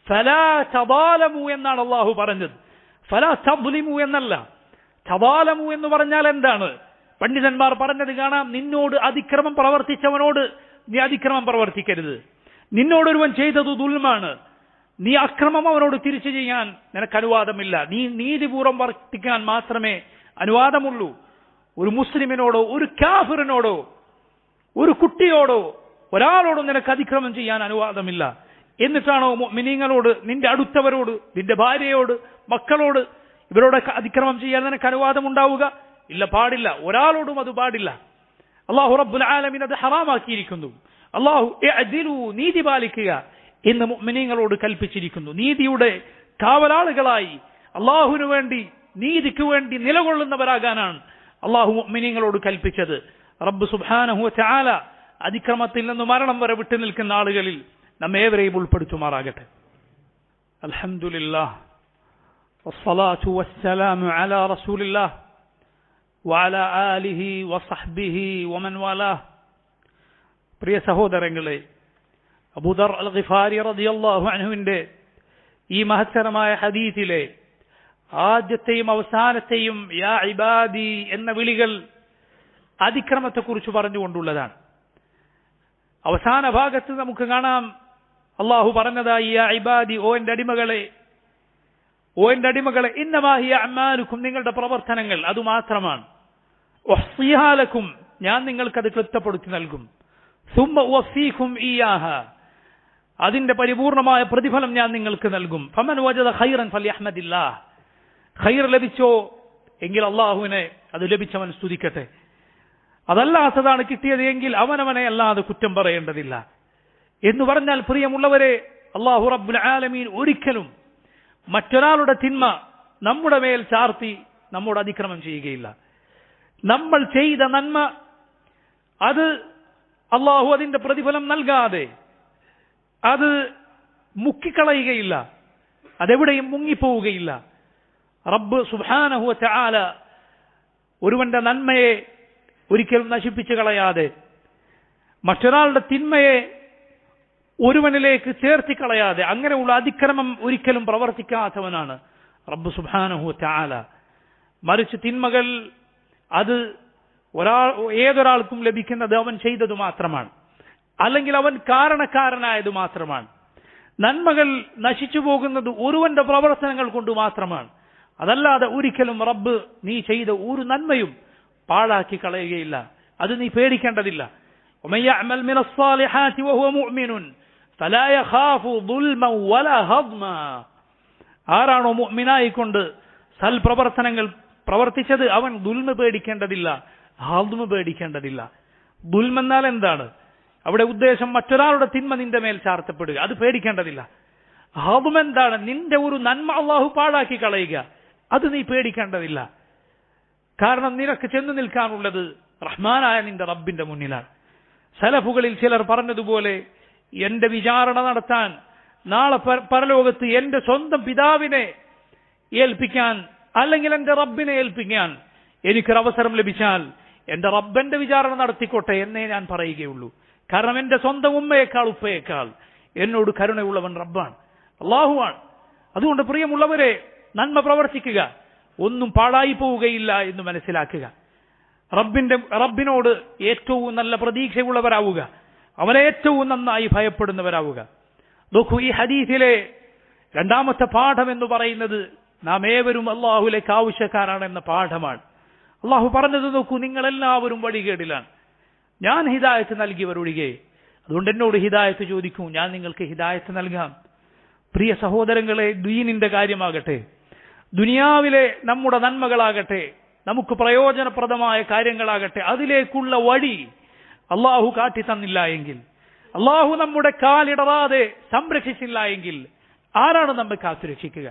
ഫലാ തദാലമു എന്നാണ് അള്ളാഹു പറഞ്ഞത്, ഫലാ തദ്ലിമു എന്നല്ല. തദാലമു എന്ന് പറഞ്ഞാൽ എന്താണ്? പണ്ഡിതന്മാർ പറഞ്ഞത് കാണാം, നിന്നോട് അതിക്രമം പ്രവർത്തിച്ചവനോട് നീ അതിക്രമം പ്രവർത്തിക്കരുത്. നിന്നോടൊരുവൻ ചെയ്തത് ദുൽമാണ്, നീ അക്രമം അവനോട് തിരിച്ചു ചെയ്യാൻ നിനക്ക് അനുവാദമില്ല. നീ നീതിപൂർവ്വം വർത്തിക്കാൻ മാത്രമേ അനുവാദമുള്ളൂ. ഒരു മുസ്ലിമിനോടോ ഒരു കാഫിറിനോടോ ഒരു കുട്ടിയോടോ ഒരാളോടും നിനക്ക് അതിക്രമം ചെയ്യാൻ അനുവാദമില്ല. എന്നിട്ടാണോ മുഅ്മിനീങ്ങളോട്, നിന്റെ അടുത്തവരോട്, നിന്റെ ഭാര്യയോട്, മക്കളോട് ഇവരോടൊക്കെ അതിക്രമം ചെയ്യാൻ നിനക്ക് അനുവാദം ഉണ്ടാവുക? ഇല്ല, പാടില്ല. ഒരാളോടും അത് പാടില്ല. അല്ലാഹു റബ്ബുൽ ആലമീൻ അത് ഹറാമാക്കിയിരിക്കുന്നു. അല്ലാഹു ഇഅ്ദിലു, നീതി പാലിക്കുക എന്ന് മുഅ്മിനീങ്ങളോട് കൽപ്പിച്ചിരിക്കുന്നു. നീതിയുടെ കാവലാളുകളായി അല്ലാഹുവിനു വേണ്ടി, നീതിക്ക് വേണ്ടി നിലകൊള്ളുന്നവരാകാനാണ് അല്ലാഹു മുഅ്മിനീങ്ങളോട് കൽപ്പിച്ചത്. റബ്ബ് സുബ്ഹാനഹു വ തആല അതിക്രമത്തിൽ നിന്ന് മരണം വരെ വിട്ടു നിൽക്കുന്ന ആളുകളിൽ നമ്മേവരെയും ഉൾപ്പെടുത്തുമാറാകട്ടെ. അൽഹംദുലില്ലാഹ് വസ്സലാത്തു വസ്സലാമു അലാ റസൂലില്ലാഹ് വഅലാ ആലിഹി വസഹ്ബിഹി വമൻ വാലാഹ്. പ്രിയ സഹോദരങ്ങളെ, അബൂദർ അൽ ഗിഫാരി റളിയല്ലാഹു അൻഹുവിന്റെ ഈ മഹത്തരമായ ഹദീസിലെ ആദ്യത്തെയും അവസാനത്തെയും യാ ഇബാദി എന്ന വിളികൾ അതിക്രമത്തെക്കുറിച്ച് പറഞ്ഞുകൊണ്ടുള്ളതാണ്. അവസാന ഭാഗത്ത് നമുക്ക് കാണാം അള്ളാഹു പറഞ്ഞതായി, യാ ഇബാദി, ഓ എന്റെ അടിമകളെ, ഓ എന്റെ അടിമകളെ, ഇന്നമാ ഹിയ അഅ്മാലുക്കും, നിങ്ങളുടെ പ്രവർത്തനങ്ങൾ അതുമാത്രമാണ്. ഉഹ്സിഹാ ലക്കും, ഞാൻ നിങ്ങൾക്കത് ക്ലിപ്തപ്പെടുത്തി നൽകും. സുമ്മ ഉവഫീകും ഇയ്യാഹ, അതിന്റെ പരിപൂർണമായ പ്രതിഫലം ഞാൻ നിങ്ങൾക്ക് നൽകും. ഫമൻ വജദ ഖൈറൻ ഫൽയഹ്മദില്ലാഹ്, ഖൈർ ലഭിച്ചോ എങ്കിൽ അള്ളാഹുവിനെ അത് ലഭിച്ചവൻ സ്തുതിക്കട്ടെ. അതല്ലാത്തതാണ് കിട്ടിയത് എങ്കിൽ അവനവനെ അല്ലാതെ കുറ്റം പറയേണ്ടതില്ല എന്ന് പറഞ്ഞാൽ, പ്രിയമുള്ളവരെ, അല്ലാഹു റബ്ബുൽ ആലമീൻ ഒരിക്കലും മറ്റൊരാളുടെ തിന്മ നമ്മുടെ മേൽ ചാർത്തി നമ്മോട് അതിക്രമം ചെയ്യുകയില്ല. നമ്മൾ ചെയ്ത നന്മ അത് അല്ലാഹു അതിന്റെ പ്രതിഫലം നൽകാതെ അത് മുക്കിക്കളയുകയില്ല, അതെവിടെയും മുങ്ങിപ്പോവുകയില്ല. റബ്ബ് സുബ്ഹാനഹു വ തആല ഒരുവന്റെ നന്മയെ ഒരിക്കലും നശിപ്പിച്ചു കളയാതെ, മറ്റൊരാളുടെ തിന്മയെ ഒരുവനിലേക്ക് ചേർത്തി കളയാതെ, അങ്ങനെയുള്ള അതിക്രമം ഒരിക്കലും പ്രവർത്തിക്കാത്തവനാണ് റബ്ബ് സുബ്ഹാനഹു വ തആല. മറിച്ച് തിന്മകൾ അത് ഏതൊരാൾക്കും ലഭിക്കുന്നത് അവൻ ചെയ്തത് മാത്രമാണ്, അല്ലെങ്കിൽ അവൻ കാരണക്കാരനായത് മാത്രമാണ്. നന്മകൾ നശിച്ചു പോകുന്നത് ഒരുവന്റെ പ്രവർത്തനങ്ങൾ കൊണ്ട് മാത്രമാണ്. അതല്ലാതെ ഒരിക്കലും റബ്ബ് നീ ചെയ്ത ഒരു നന്മയും പാഴാക്കി കളയുകയില്ല. അത് നീ പേടിക്കേണ്ടതില്ല. ومن يعمل من الصالحات وهو مؤمن فلا يخاف ظلما ولا هضما. ആരാണോ മുഅ്മിനായിക്കൊണ്ട് സൽപ്രവർത്തനങ്ങൾ പ്രവർത്തിച്ചത് അവൻ ദുൽമ പേടിക്കേണ്ടതില്ല, ഹദ്മ പേടിക്കേണ്ടതില്ല. ദുൽമ എന്നാൽ എന്താണ്? അവിടെ ഉദ്ദേശം മറ്റൊരാളുടെ തിന്മ നിന്റെ മേൽ ചാർത്തപ്പെടുക, അത് പേടിക്കേണ്ടതില്ല. ഹദ്മ എന്താണ്? നിന്റെ ഒരു നന്മ അല്ലാഹു പാഴാക്കി കളയുക, അത് നീ പേടിക്കേണ്ടതില്ല. കാരണം നിനക്ക് ചെന്നു നിൽക്കാനുള്ളത് റഹ്മാനായ നിന്റെ റബ്ബിന്റെ മുന്നിലാണ്. സലഫുകളിൽ ചിലർ പറഞ്ഞതുപോലെ, എന്റെ വിചാരണ നടത്താൻ നാളെ പരലോകത്ത് എന്റെ സ്വന്തം പിതാവിനെ ഏൽപ്പിക്കാൻ, അല്ലെങ്കിൽ എന്റെ റബ്ബിനെ ഏൽപ്പിക്കാൻ എനിക്കൊരവസരം ലഭിച്ചാൽ എന്റെ റബ്ബന്റെ വിചാരണ നടത്തിക്കോട്ടെ എന്നേ ഞാൻ പറയുകയുള്ളൂ. കാരണം എന്റെ സ്വന്തം ഉമ്മയേക്കാൾ ഉപ്പയേക്കാൾ എന്നോട് കരുണയുള്ളവൻ റബ്ബാണ്, അല്ലാഹുവാണ്. അതുകൊണ്ട് പ്രിയമുള്ളവരെ, നന്മ പ്രവർത്തിക്കുക, ഒന്നും പാഴായി പോവുകയില്ല എന്ന് മനസ്സിലാക്കുക. റബ്ബിനോട് ഏറ്റവും നല്ല പ്രതീക്ഷയുള്ളവരാവുക, അവനെ ഏറ്റവും നന്നായി ഭയപ്പെടുന്നവരാവുക. നോക്കൂ, ഈ ഹദീസിലെ രണ്ടാമത്തെ പാഠം എന്ന് പറയുന്നത് നാം ഏവരും അല്ലാഹുവിലേക്ക് ആവശ്യക്കാരാണ് എന്ന പാഠമാണ്. അല്ലാഹു പറഞ്ഞത് നോക്കൂ, നിങ്ങളെല്ലാവരും വഴികേടിലാണ്, ഞാൻ ഹിദായത്ത് നൽകിയവരൊഴികെ. അതുകൊണ്ട് എന്നോട് ഹിദായത്ത് ചോദിക്കൂ, ഞാൻ നിങ്ങൾക്ക് ഹിദായത്ത് നൽകാം. പ്രിയ സഹോദരങ്ങളെ, ദീനിന്റെ കാര്യമാകട്ടെ, ദുനിയാവിലെ നമ്മുടെ നന്മകളാകട്ടെ, നമുക്ക് പ്രയോജനപ്രദമായ കാര്യങ്ങളാകട്ടെ, അതിലേക്കുള്ള വഴി അല്ലാഹു കാട്ടി തന്നില്ല എങ്കിൽ, അല്ലാഹു നമ്മുടെ കാലിടറാതെ സംരക്ഷിച്ചില്ല എങ്കിൽ ആരാണ് നമ്മെ കാത്തുരക്ഷിക്കുക?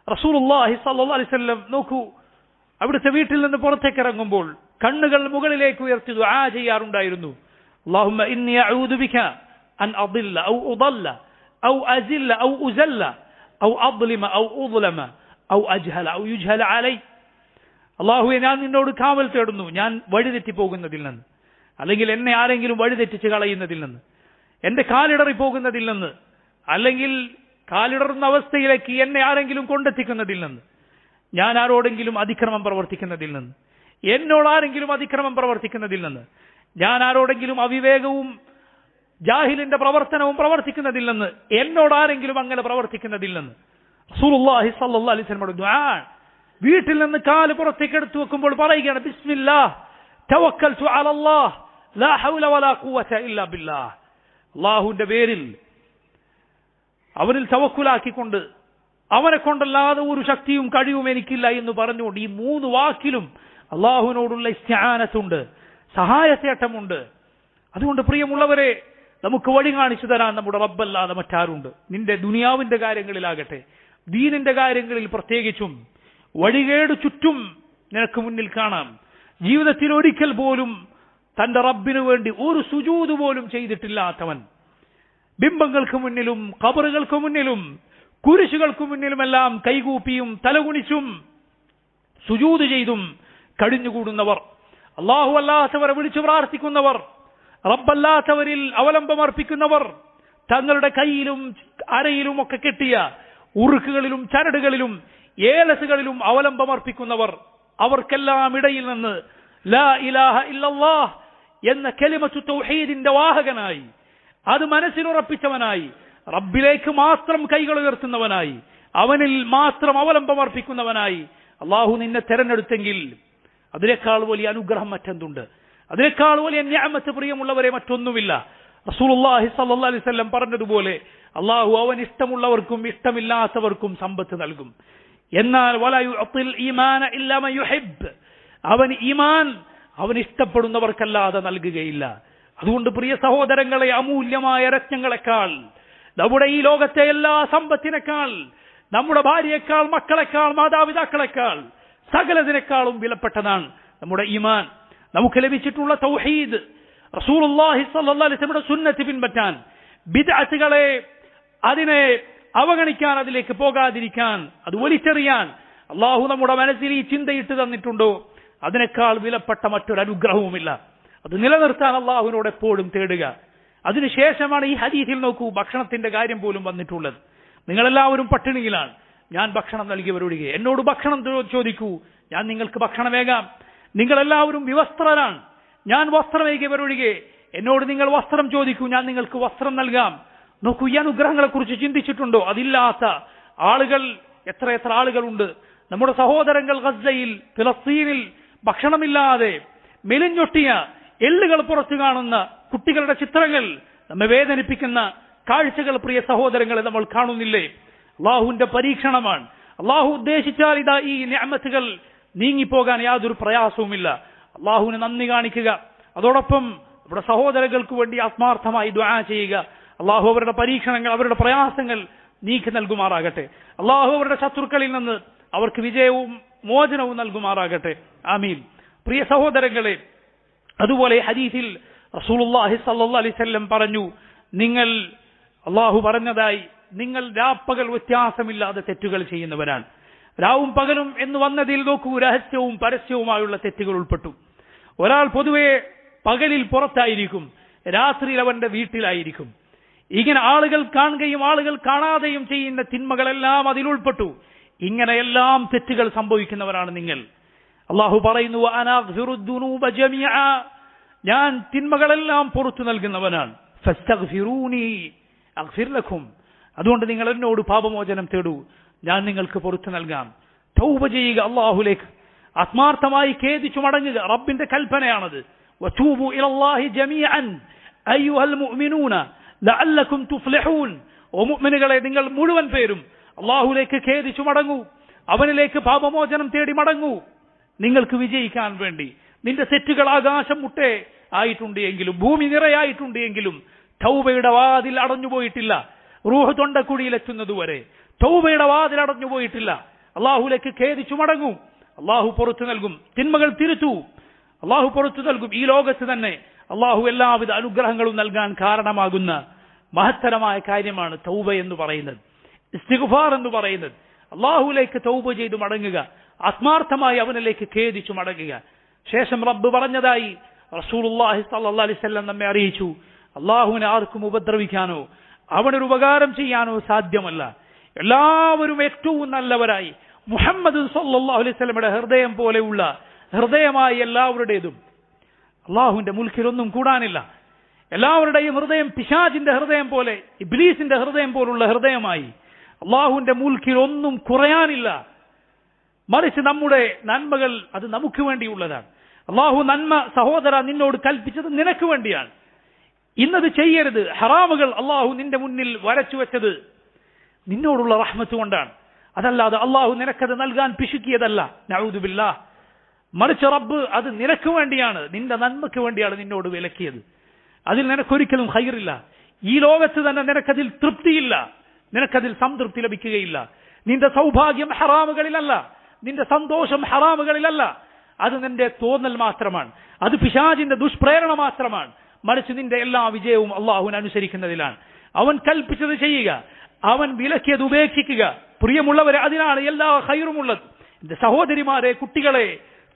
റസൂലുള്ളാഹി സ്വല്ലല്ലാഹു അലൈഹി വസല്ലം നോക്കൂ, അവിടുത്തെ വീട്ടിൽ നിന്ന് പുറത്തേക്ക് ഇറങ്ങുമ്പോൾ കണ്ണുകൾ മുകളിലേക്ക് ഉയർത്തി ദുആ ചെയ്യാറുണ്ടായിരുന്നു. اللهم إني أعوذ بك أن أضل أو أضل أو أزل أو أزل أو أظلم أو أظلم أو أجهل أو يجهل علي. അള്ളാഹുവെ, ഞാൻ നിന്നോട് കാവൽ തേടുന്നു ഞാൻ വഴിതെറ്റി പോകുന്നതിൽ നിന്ന്, അല്ലെങ്കിൽ എന്നെ ആരെങ്കിലും വഴിതെറ്റിച്ച് കളയുന്നതിൽ നിന്ന്, എന്റെ കാലിടറി പോകുന്നതിൽ നിന്ന്, അല്ലെങ്കിൽ കാലിടറുന്ന അവസ്ഥയിലേക്ക് എന്നെ ആരെങ്കിലും കൊണ്ടെത്തിക്കുന്നതിൽ നിന്ന്, ഞാൻ ആരോടെങ്കിലും അതിക്രമം പ്രവർത്തിക്കുന്നതിൽ നിന്ന്, എന്നോട് ആരെങ്കിലും അതിക്രമം പ്രവർത്തിക്കുന്നതിൽ നിന്ന്, ഞാൻ ആരോടെങ്കിലും അവിവേകവും ജാഹിലിന്റെ പ്രവർത്തനവും പ്രവർത്തിക്കുന്നതിൽ നിന്ന്, എന്നോട് ആരെങ്കിലും അങ്ങനെ പ്രവർത്തിക്കുന്നതിൽ നിന്ന്. റസൂലുള്ളാഹി സ്വല്ലല്ലാഹു അലൈഹി വസല്ലം ദുആ വീട്ടിൽ നിന്ന് കാല് പുറത്തേക്ക് എടുത്തു വെക്കുമ്പോൾ പറയുകയാണ്, ബിസ്മില്ലാഹ് തവക്കൽതു അലല്ലാഹ് ലാ ഹൗല വലാ ഖുവത ഇല്ലാ ബില്ലാഹ്. അല്ലാഹുവിന്റെ പേരിൽ അവനിൽ തവക്കുലാക്കിക്കൊണ്ട് അവനെ കൊണ്ടല്ലാതെ ഒരു ശക്തിയും കഴിവും എനിക്കില്ല എന്ന് പറഞ്ഞുകൊണ്ട് ഈ 3 വാക്കിലും അള്ളാഹുവിനോടുള്ള ഇസ്തിആനത്തുണ്ട്, സഹായത്തേട്ടമുണ്ട്. അതുകൊണ്ട് പ്രിയമുള്ളവരെ, നമുക്ക് വഴി കാണിച്ചു തരാൻ നമ്മുടെ റബ്ബല്ലാതെ മറ്റാരുണ്ട്? നിന്റെ ദുനിയാവിന്റെ കാര്യങ്ങളിലാകട്ടെ, ദീനിന്റെ കാര്യങ്ങളിൽ പ്രത്യേകിച്ചും വഴികേട് ചുറ്റും നിനക്ക് മുന്നിൽ കാണാം. ജീവിതത്തിൽ ഒരിക്കൽ പോലും തന്റെ റബ്ബിനു വേണ്ടി ഒരു സുജൂദ് പോലും ചെയ്തിട്ടില്ലാത്തവൻ, ബിംബങ്ങൾക്ക് മുന്നിലും ഖബറുകൾക്ക് മുന്നിലും കുരിശുകൾക്ക് മുന്നിലുമെല്ലാം കൈകൂപ്പിയും തലകുനിച്ചും സുജൂദ് ചെയ്തും കഴിഞ്ഞുകൂടുന്നവർ, അല്ലാഹു അല്ലാത്തവരെ വിളിച്ചു പ്രാർത്ഥിക്കുന്നവർ, റബ്ബല്ലാത്തവരിൽ അവലംബമർപ്പിക്കുന്നവർ, തങ്ങളുടെ കൈയിലും അരയിലും ഒക്കെ കെട്ടിയ ഉറുക്കുകളിലും ചരടുകളിലും ഏലസുകളിലും അവലംബമർപ്പിക്കുന്നവർ, അവർക്കെല്ലാം ഇടയിൽ നിന്ന് ലാ ഇലാഹ ഇല്ലല്ലാഹ് എന്ന കലിമത്തു തൗഹീദിന്റെ വാഹകനായി, അത് മനസ്സിലുറപ്പിച്ചവനായി, റബ്ബിലേക്ക് മാത്രം കൈകൾ ഉയർത്തുന്നവനായി, അവനിൽ മാത്രം അവലംബമർപ്പിക്കുന്നവനായി അള്ളാഹു നിന്നെ തെരഞ്ഞെടുത്തെങ്കിൽ അതിനേക്കാൾ വലിയ അനുഗ്രഹം മറ്റെന്തുണ്ട്? അതിനേക്കാൾ വലിയ നിഅമത്ത് പ്രിയമുള്ളവരെ മറ്റൊന്നുമില്ല. റസൂലുള്ളാഹി സ്വല്ലല്ലാഹു അലൈഹി വസല്ലം പറഞ്ഞതുപോലെ അള്ളാഹു അവൻ ഇഷ്ടമുള്ളവർക്കും ഇഷ്ടമില്ലാത്തവർക്കും സമ്പത്ത് നൽകും. എന്നാൽ വലാ യുഅ്തിൽ ഈമാന ഇല്ലാ മൻ യുഹിബ്ബ്, അവൻ ഈമാൻ അവൻ ഇഷ്ടപ്പെടുന്നവർക്കല്ലാതെ നൽകുകയില്ല. അതുകൊണ്ട് പ്രിയ സഹോദരങ്ങളെ, അമൂല്യമായ രത്നങ്ങളെക്കാൾ, നമ്മുടെ ഈ ലോകത്തെ എല്ലാ സമ്പത്തിനേക്കാൾ, നമ്മുടെ ഭാര്യയെക്കാൾ, മക്കളെക്കാൾ, മാതാപിതാക്കളെക്കാൾ, സകലതിനേക്കാളും വിലപ്പെട്ടതാണ് നമ്മുടെ ഈമാൻ. നമുക്ക് ലഭിച്ചിട്ടുള്ള തൗഹീദ്, റസൂലുള്ളാഹി സ്വല്ലല്ലാഹു അലൈഹി വസല്ലമയുടെ സുന്നത്ത് പിൻപറ്റാൻ, ബിദ്അത്തുകളെ അതിനെ അവഗണിക്കാൻ, അതിലേക്ക് പോകാതിരിക്കാൻ, അത് വലിച്ചെറിയാൻ അള്ളാഹു നമ്മുടെ മനസ്സിൽ ഈ ചിന്തയിട്ട് തന്നിട്ടുണ്ടോ? അതിനേക്കാൾ വിലപ്പെട്ട മറ്റൊരു അനുഗ്രഹവുമില്ല. അത് നിലനിർത്താൻ അള്ളാഹുവിനോട് എപ്പോഴും തേടുക. അതിനുശേഷമാണ് ഈ ഹദീസിൽ നോക്കൂ ഭക്ഷണത്തിന്റെ കാര്യം പോലും വന്നിട്ടുള്ളത്. നിങ്ങളെല്ലാവരും പട്ടിണിയിലാണ്, ഞാൻ ഭക്ഷണം നൽകിയവരൊഴികെ. എന്നോട് ഭക്ഷണം ചോദിക്കൂ, ഞാൻ നിങ്ങൾക്ക് ഭക്ഷണമേകാം. നിങ്ങളെല്ലാവരും വിവസ്ത്രരാണ്, ഞാൻ വസ്ത്രമേകിയവരൊഴികെ. എന്നോട് നിങ്ങൾ വസ്ത്രം ചോദിക്കൂ, ഞാൻ നിങ്ങൾക്ക് വസ്ത്രം നൽകാം. നോക്കൂ, ഈ അനുഗ്രഹങ്ങളെ കുറിച്ച് ചിന്തിച്ചിട്ടുണ്ടോ? അതില്ലാത്ത ആളുകൾ എത്ര ആളുകളുണ്ട്. നമ്മുടെ സഹോദരങ്ങൾ ഗസയിൽ, ഫിലസ്തീനിൽ ഭക്ഷണമില്ലാതെ മെലിഞ്ഞൊട്ടിയ എല്ലുകൾ പുറത്തു കാണുന്ന കുട്ടികളുടെ ചിത്രങ്ങൾ, നമ്മെ വേദനിപ്പിക്കുന്ന കാഴ്ചകൾ പ്രിയ സഹോദരങ്ങളെ നമ്മൾ കാണുന്നില്ലേ? അള്ളാഹുവിന്റെ പരീക്ഷണമാണ്. അള്ളാഹു ഉദ്ദേശിച്ചാൽ ഇതാ ഈ നിഅമത്തുകൾ നീങ്ങിപ്പോകാൻ യാതൊരു പ്രയാസവുമില്ല. അള്ളാഹുവിന് നന്ദി കാണിക്കുക, അതോടൊപ്പം നമ്മുടെ സഹോദരങ്ങൾക്ക് വേണ്ടി ആത്മാർത്ഥമായി ദുആ ചെയ്യുക. അള്ളാഹു അവരുടെ പരീക്ഷണങ്ങൾ, അവരുടെ പ്രയാസങ്ങൾ നീക്കി നൽകുമാറാകട്ടെ. അള്ളാഹു അവരുടെ ശത്രുക്കളിൽ നിന്ന് അവർക്ക് വിജയവും മോചനവും നൽകുമാറാകട്ടെ. ആമീൻ. പ്രിയ സഹോദരങ്ങളെ, അതുപോലെ ഹദീസിൽ റസൂലുള്ളാഹി സ്വല്ലല്ലാഹു അലൈഹി വസല്ലം പറഞ്ഞു, നിങ്ങൾ, അള്ളാഹു പറഞ്ഞതായി, നിങ്ങൾ രാപ്പകൽ വ്യത്യാസമില്ലാതെ തെറ്റുകൾ ചെയ്യുന്നവരാണ്. രാവും പകലും എന്ന് വന്നതിൽ നോക്കൂ, രഹസ്യവും പരസ്യവുമായുള്ള തെറ്റുകൾ ഉൾപ്പെട്ടു. ഒരാൾ പൊതുവെ പകലിൽ പുറത്തായിരിക്കും, രാത്രിയിൽ അവന്റെ വീട്ടിലായിരിക്കും. ഇങ്ങനെ ആളുകൾ കാണുകയും ആളുകൾ കാണാതെയും ചെയ്യുന്ന തിന്മകളെല്ലാം അതിൽ ഉൾപ്പെട്ടു. ഇങ്ങനെയെല്ലാം തെറ്റുകൾ സംഭവിക്കുന്നവരാണ് നിങ്ങൾ. അള്ളാഹു പറയുന്നു, അനഗ്ഫിറു ദുനൂബ ജമീഅ, ഞാൻ തിന്മകളെല്ലാം പുറത്തു നൽകുന്നവനാണ്. ഫസ്തഗ്ഫിറൂനി അഗ്ഫിർ ലക്കും, അതുകൊണ്ട് നിങ്ങൾ എന്നോട് പാപമോചനം തേടൂ, ഞാൻ നിങ്ങൾക്ക് പുറത്തു നൽകാം. തൗബ ചെയ്യുക അള്ളാഹുലേക്ക്, ആത്മാർത്ഥമായി ഖേദിച്ചു മടങ്ങുക. റബ്ബിന്റെ കൽപ്പനയാണത്. വതൂബു ഇലല്ലാഹി ജമീഅൻ അയ്യുഹൽ മുഅ്മിനൂന ലഅല്ലക്കും തുഫ്ലിഹൂൻ. ഓ മുഅ്മിനുകളെ, നിങ്ങൾ മുഴുവൻ പേരും അള്ളാഹുലേക്ക് ഖേദിച്ചു മടങ്ങൂ, അവനിലേക്ക് പാപമോചനം തേടി മടങ്ങൂ, നിങ്ങൾക്ക് വിജയിക്കാൻ വേണ്ടി. നിന്റെ തെറ്റുകൾ ആകാശം മുട്ടെ ആയിട്ടുണ്ട് എങ്കിലും, ഭൂമി നിറയായിട്ടുണ്ട് എങ്കിലും തൗബയുടെ വാതിൽ അടഞ്ഞുപോയിട്ടില്ല. റൂഹ് തൊണ്ടക്കുഴിയിലെത്തുന്നതുവരെ തൗബയുടെ വാതിൽ അടഞ്ഞുപോയിട്ടില്ല. അള്ളാഹുലേക്ക് ഖേദിച്ചു മടങ്ങൂ, അള്ളാഹു പുറത്തു നൽകും. തിന്മകൾ തിരുത്തൂ, അള്ളാഹു പുറത്തു നൽകും. ഈ ലോകത്ത് തന്നെ അള്ളാഹു എല്ലാവിധ അനുഗ്രഹങ്ങളും നൽകാൻ കാരണമാകുന്ന മഹത്തരമായ കാര്യമാണ് തൗബ എന്ന് പറയുന്നത്, ഇസ്തിഗ്ഫാർ എന്ന് പറയുന്നത്. അള്ളാഹുവിലേക്ക് തൗബ ചെയ്ത് മടങ്ങുക, ആത്മാർത്ഥമായി അവനിലേക്ക് ഖേദിച്ചു മടങ്ങുക. ശേഷം റബ്ബ് പറഞ്ഞതായി റസൂലുള്ളാഹി സ്വല്ലല്ലാഹു അലൈഹി വസല്ലം നമ്മെ അറിയിച്ചു, അള്ളാഹുവിനെ ആർക്കും ഉപദ്രവിക്കാനോ അവനൊരു ഉപകാരം ചെയ്യാനോ സാധ്യമല്ല. എല്ലാവരും ഏറ്റവും നല്ലവരായി മുഹമ്മദ് സ്വല്ലല്ലാഹു അലൈഹി വസല്ലമയുടെ ഹൃദയം പോലെയുള്ള ഹൃദയമായി എല്ലാവരുടേതും അള്ളാഹുവിന്റെ മുൽക്കിലൊന്നും കൂടാനില്ല. എല്ലാവരുടെയും ഹൃദയം പിശാചിന്റെ ഹൃദയം പോലെ, ഇബ്ലീസിന്റെ ഹൃദയം പോലുള്ള ഹൃദയമായി. അള്ളാഹുവിന്റെ മുൽക്കിൽ ഒന്നും കുറയാനില്ല. മറിച്ച് നമ്മുടെ നന്മകൾ അത് നമുക്ക് വേണ്ടിയുള്ളതാണ്. അള്ളാഹു നന്മ സഹോദര നിന്നോട് കൽപ്പിച്ചത് നിനക്ക് വേണ്ടിയാണ്. ഇന്നത് ചെയ്യരുത്, ഹറാമുകൾ അള്ളാഹു നിന്റെ മുന്നിൽ വരച്ചു വെച്ചത് നിന്നോടുള്ള റഹ്മത്ത് കൊണ്ടാണ്. അതല്ലാതെ അള്ളാഹു നിനക്കത് നൽകാൻ പിശുക്കിയതല്ല, നഊദു ബില്ലാഹ്. മറിച്ച് റബ്ബ് അത് നിനക്ക് വേണ്ടിയാണ്, നിന്റെ നന്മയ്ക്ക് വേണ്ടിയാണ് നിന്നോട് വിലക്കിയത്. അതിൽ നിനക്കൊരിക്കലും ഖൈറില്ല. ഈ ലോകത്ത് തന്നെ നിനക്കതിൽ തൃപ്തിയില്ല, നിനക്കതിൽ സംതൃപ്തി ലഭിക്കുകയില്ല. നിന്റെ സൗഭാഗ്യം ഹറാമുകളിലല്ല, നിന്റെ സന്തോഷം ഹറാമുകളിലല്ല. അത് നിന്റെ തോന്നൽ മാത്രമാണ്, അത് പിശാചിന്റെ ദുഷ്പ്രേരണ മാത്രമാണ്. മറിച്ച് നിന്റെ എല്ലാ വിജയവും അള്ളാഹുവിനെ അനുസരിക്കുന്നതിലാണ്. അവൻ കൽപ്പിച്ചത് ചെയ്യുക, അവൻ വിലക്കിയത് ഉപേക്ഷിക്കുക. പ്രിയമുള്ളവരെ, അതിനാണ് എല്ലാ ഖൈറുമുള്ളത്. എന്റെ സഹോദരിമാരെ, കുട്ടികളെ,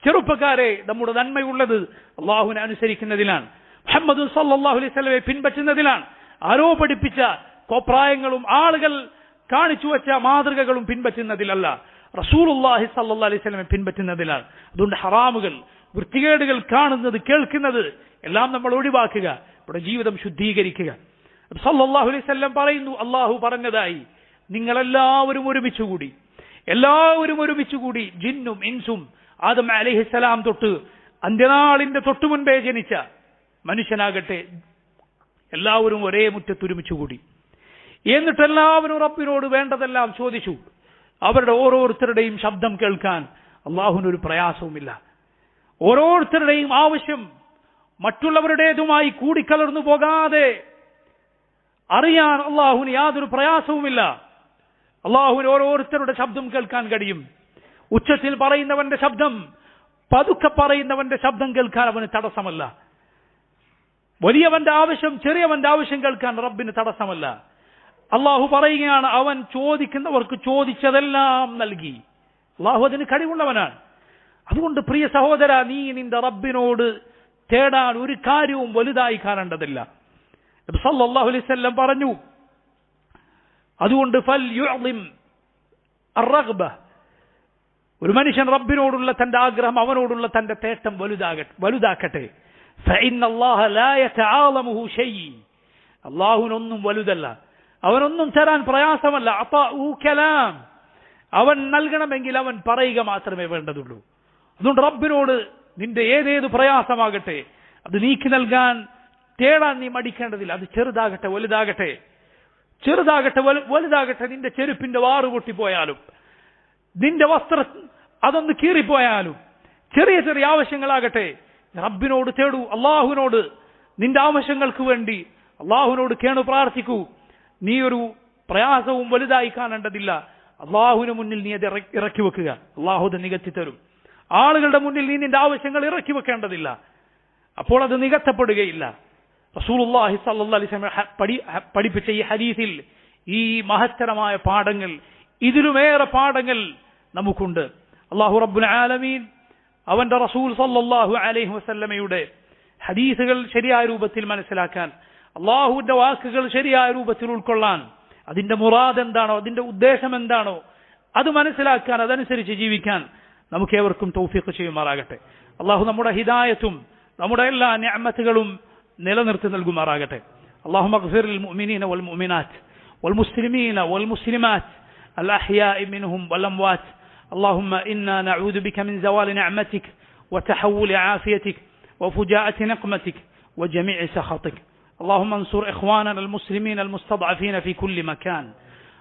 ചെറുപ്പക്കാരെ, നമ്മുടെ നന്മയുള്ളത് അള്ളാഹുവിനെ അനുസരിക്കുന്നതിലാണ്, മുഹമ്മദ് സല്ലല്ലാഹു അലൈഹി വസല്ലമയെ പിൻപറ്റുന്നതിലാണ്. ആരോ പഠിപ്പിച്ച കോപ്രായങ്ങളും ആളുകൾ കാണിച്ചു വെച്ച മാതൃകകളും പിൻപറ്റുന്നതിലല്ല, റസൂലുള്ളാഹി സല്ലല്ലാഹു അലൈഹി വസല്ലമയെ പിൻപറ്റുന്നതിലാണ്. അതുകൊണ്ട് ഹറാമുകൾ, വൃത്തികേടുകൾ കാണുന്നത്, കേൾക്കുന്നത് എല്ലാം നമ്മൾ ഒഴിവാക്കുക, നമ്മുടെ ജീവിതം ശുദ്ധീകരിക്കുക. സല്ലല്ലാഹു അലൈഹി വസല്ലം പറയുന്നു, അള്ളാഹു പറഞ്ഞതായി, നിങ്ങളെല്ലാവരും ഒരുമിച്ചുകൂടി ജിന്നും ഇൻസും ആദം അലൈഹിസ്സലാം തൊട്ട് അന്ത്യനാളിന്റെ തൊട്ടു മുൻപേ ജനിച്ച മനുഷ്യനാകട്ടെ, എല്ലാവരും ഒരേ മുറ്റത്തൊരുമിച്ചുകൂടി. എന്നിട്ട് എല്ലാവരും റബ്ബിനോട് വേണ്ടതെല്ലാം ചോദിച്ചു. അവരുടെ ഓരോരുത്തരുടെയും ശബ്ദം കേൾക്കാൻ അള്ളാഹുവിനൊരു പ്രയാസവുമില്ല. ഓരോരുത്തരുടെയും ആവശ്യം മറ്റുള്ളവരുടേതുമായി കൂടിക്കലർന്നു പോകാതെ അറിയാൻ അള്ളാഹുവിന് യാതൊരു പ്രയാസവുമില്ല. അള്ളാഹുവിന് ഓരോരുത്തരുടെ ശബ്ദം കേൾക്കാൻ കഴിയും. ഉച്ചത്തിൽ പറയുന്നവന്റെ ശബ്ദം, പതുക്കെ പറയുന്നവന്റെ ശബ്ദം കേൾക്കാൻ അവന് തടസ്സമല്ല. വലിയവന്റെ ആവശ്യം, ചെറിയവന്റെ ആവശ്യം കേൾക്കാൻ റബ്ബിന് തടസ്സമല്ല. അള്ളാഹു പറയുകയാണ്, അവൻ ചോദിക്കുന്നവർക്ക് ചോദിച്ചതെല്ലാം നൽകി. അള്ളാഹു അതിന് കഴിവുള്ളവനാണ്. അതുകൊണ്ട് പ്രിയ സഹോദര, നീ നിന്റെ റബ്ബിനോട് തേടാൻ ഒരു കാര്യവും വലുതായി കാണേണ്ടതില്ല. നബി സല്ലല്ലാഹു അലൈഹി വസല്ലം പറഞ്ഞു, അതുകൊണ്ട് ഫൽയുഅ്ളിം അർറഗ്ബ, ഒരു മനുഷ്യൻ റബ്ബിനോടുള്ള തന്റെ ആഗ്രഹം, അവനോടുള്ള തന്റെ തേട്ടം വലുതാക്കട്ടെ. ഫഇന്നല്ലാഹ ലാ യതആലമുഹു ശൈഇ, അല്ലാഹുവിനൊന്നും വലുതല്ല, അവനൊന്നും തരാൻ പ്രയാസമല്ല. അതാഉ കലാം, അവൻ നൽകണമെങ്കിൽ അവൻ പറയുക മാത്രമേ വേണ്ടതുള്ളൂ. അതുകൊണ്ട് റബ്ബിനോട് നിന്റെ ഏതേത് പ്രയാസമാകട്ടെ അത് നീക്കി നൽകാൻ തേടാൻ നീ മടിക്കേണ്ടതില്ല. അത് ചെറുതാകട്ടെ വലുതാകട്ടെ, നിന്റെ ചെരുപ്പിന്റെ വാറ് പൊട്ടിപ്പോയാലും, നിന്റെ വസ്ത്രം അതൊന്ന് കീറിപ്പോയാലും, ചെറിയ ചെറിയ ആവശ്യങ്ങളാകട്ടെ, റബ്ബിനോട് തേടൂ. അള്ളാഹുവിനോട് നിന്റെ ആവശ്യങ്ങൾക്ക് വേണ്ടി അള്ളാഹുവിനോട് കേണു പ്രാർത്ഥിക്കൂ. നീ ഒരു പ്രയാസവും വലുതായി കാണേണ്ടതില്ല. അള്ളാഹുവിന് മുന്നിൽ നീ അത് ഇറക്കി വെക്കുക, അള്ളാഹു അത് നികത്തി തരും. ആളുകളുടെ മുന്നിൽ നീ നിന്റെ ആവശ്യങ്ങൾ ഇറക്കി വെക്കേണ്ടതില്ല, അപ്പോൾ അത് നികത്തപ്പെടുകയില്ല. റസൂലുള്ളാഹി സ്വല്ലല്ലാഹു അലൈഹി വസല്ലം പഠിപ്പിച്ച ഈ ഹദീസിൽ ഈ മഹത്തരമായ പാഠങ്ങൾ, ഇതിലുമേറെ പാഠങ്ങൾ നമുക്കുണ്ട്. അല്ലാഹു റബ്ബുൽ ആലമീൻ അവന്റെ റസൂൽ സ്വല്ലല്ലാഹു അലൈഹി വസല്ലമയുടെ ഹദീസുകൾ ശരിയായ രൂപത്തിൽ മനസ്സിലാക്കാൻ, അള്ളാഹുവിന്റെ വാക്കുകൾ ശരിയായ രൂപത്തിൽ ഉൾക്കൊള്ളാൻ, അതിന്റെ മുറാദ് എന്താണോ, അതിന്റെ ഉദ്ദേശം എന്താണോ അത് മനസ്സിലാക്കാൻ, അതനുസരിച്ച് ജീവിക്കാൻ നമുക്ക് ഏവർക്കും തൗഫീഖ് ചെയ്യുമാറാകട്ടെ. അള്ളാഹു നമ്മുടെ ഹിദായത്തും നമ്മുടെ എല്ലാ നിഅമത്തുകളും നിലനിർത്തി നൽകുമാറാകട്ടെ. اللهم اغفر للمؤمنين والمؤمنات والمسلمين والمسلمات الأحياء منهم والأموات. اللهم إنا نعوذ بك من زوال نعمتك وتحول عافيتك وفجاءة نقمتك وجميع سخطك. اللهم انصر إخواننا المسلمين المستضعفين في كل مكان.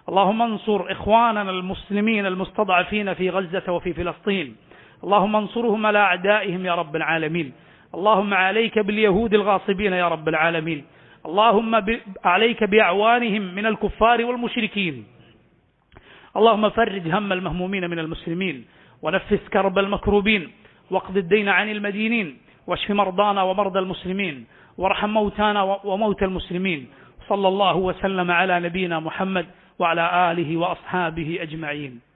اللهم انصر إخواننا المسلمين المستضعفين في غزة وفي فلسطين. اللهم انصرهم على أعدائهم يا رب العالمين. اللهم عليك باليهود الغاصبين يا رب العالمين. اللهم عليك بأعوانهم من الكفار والمشركين. اللهم فرج هم المهمومين من المسلمين ونفس كرب المكروبين واقض الدين عن المدينين واشف مرضانا ومرضى المسلمين وارحم موتانا وموتى المسلمين. صلى الله وسلم على نبينا محمد وعلى آله وأصحابه أجمعين.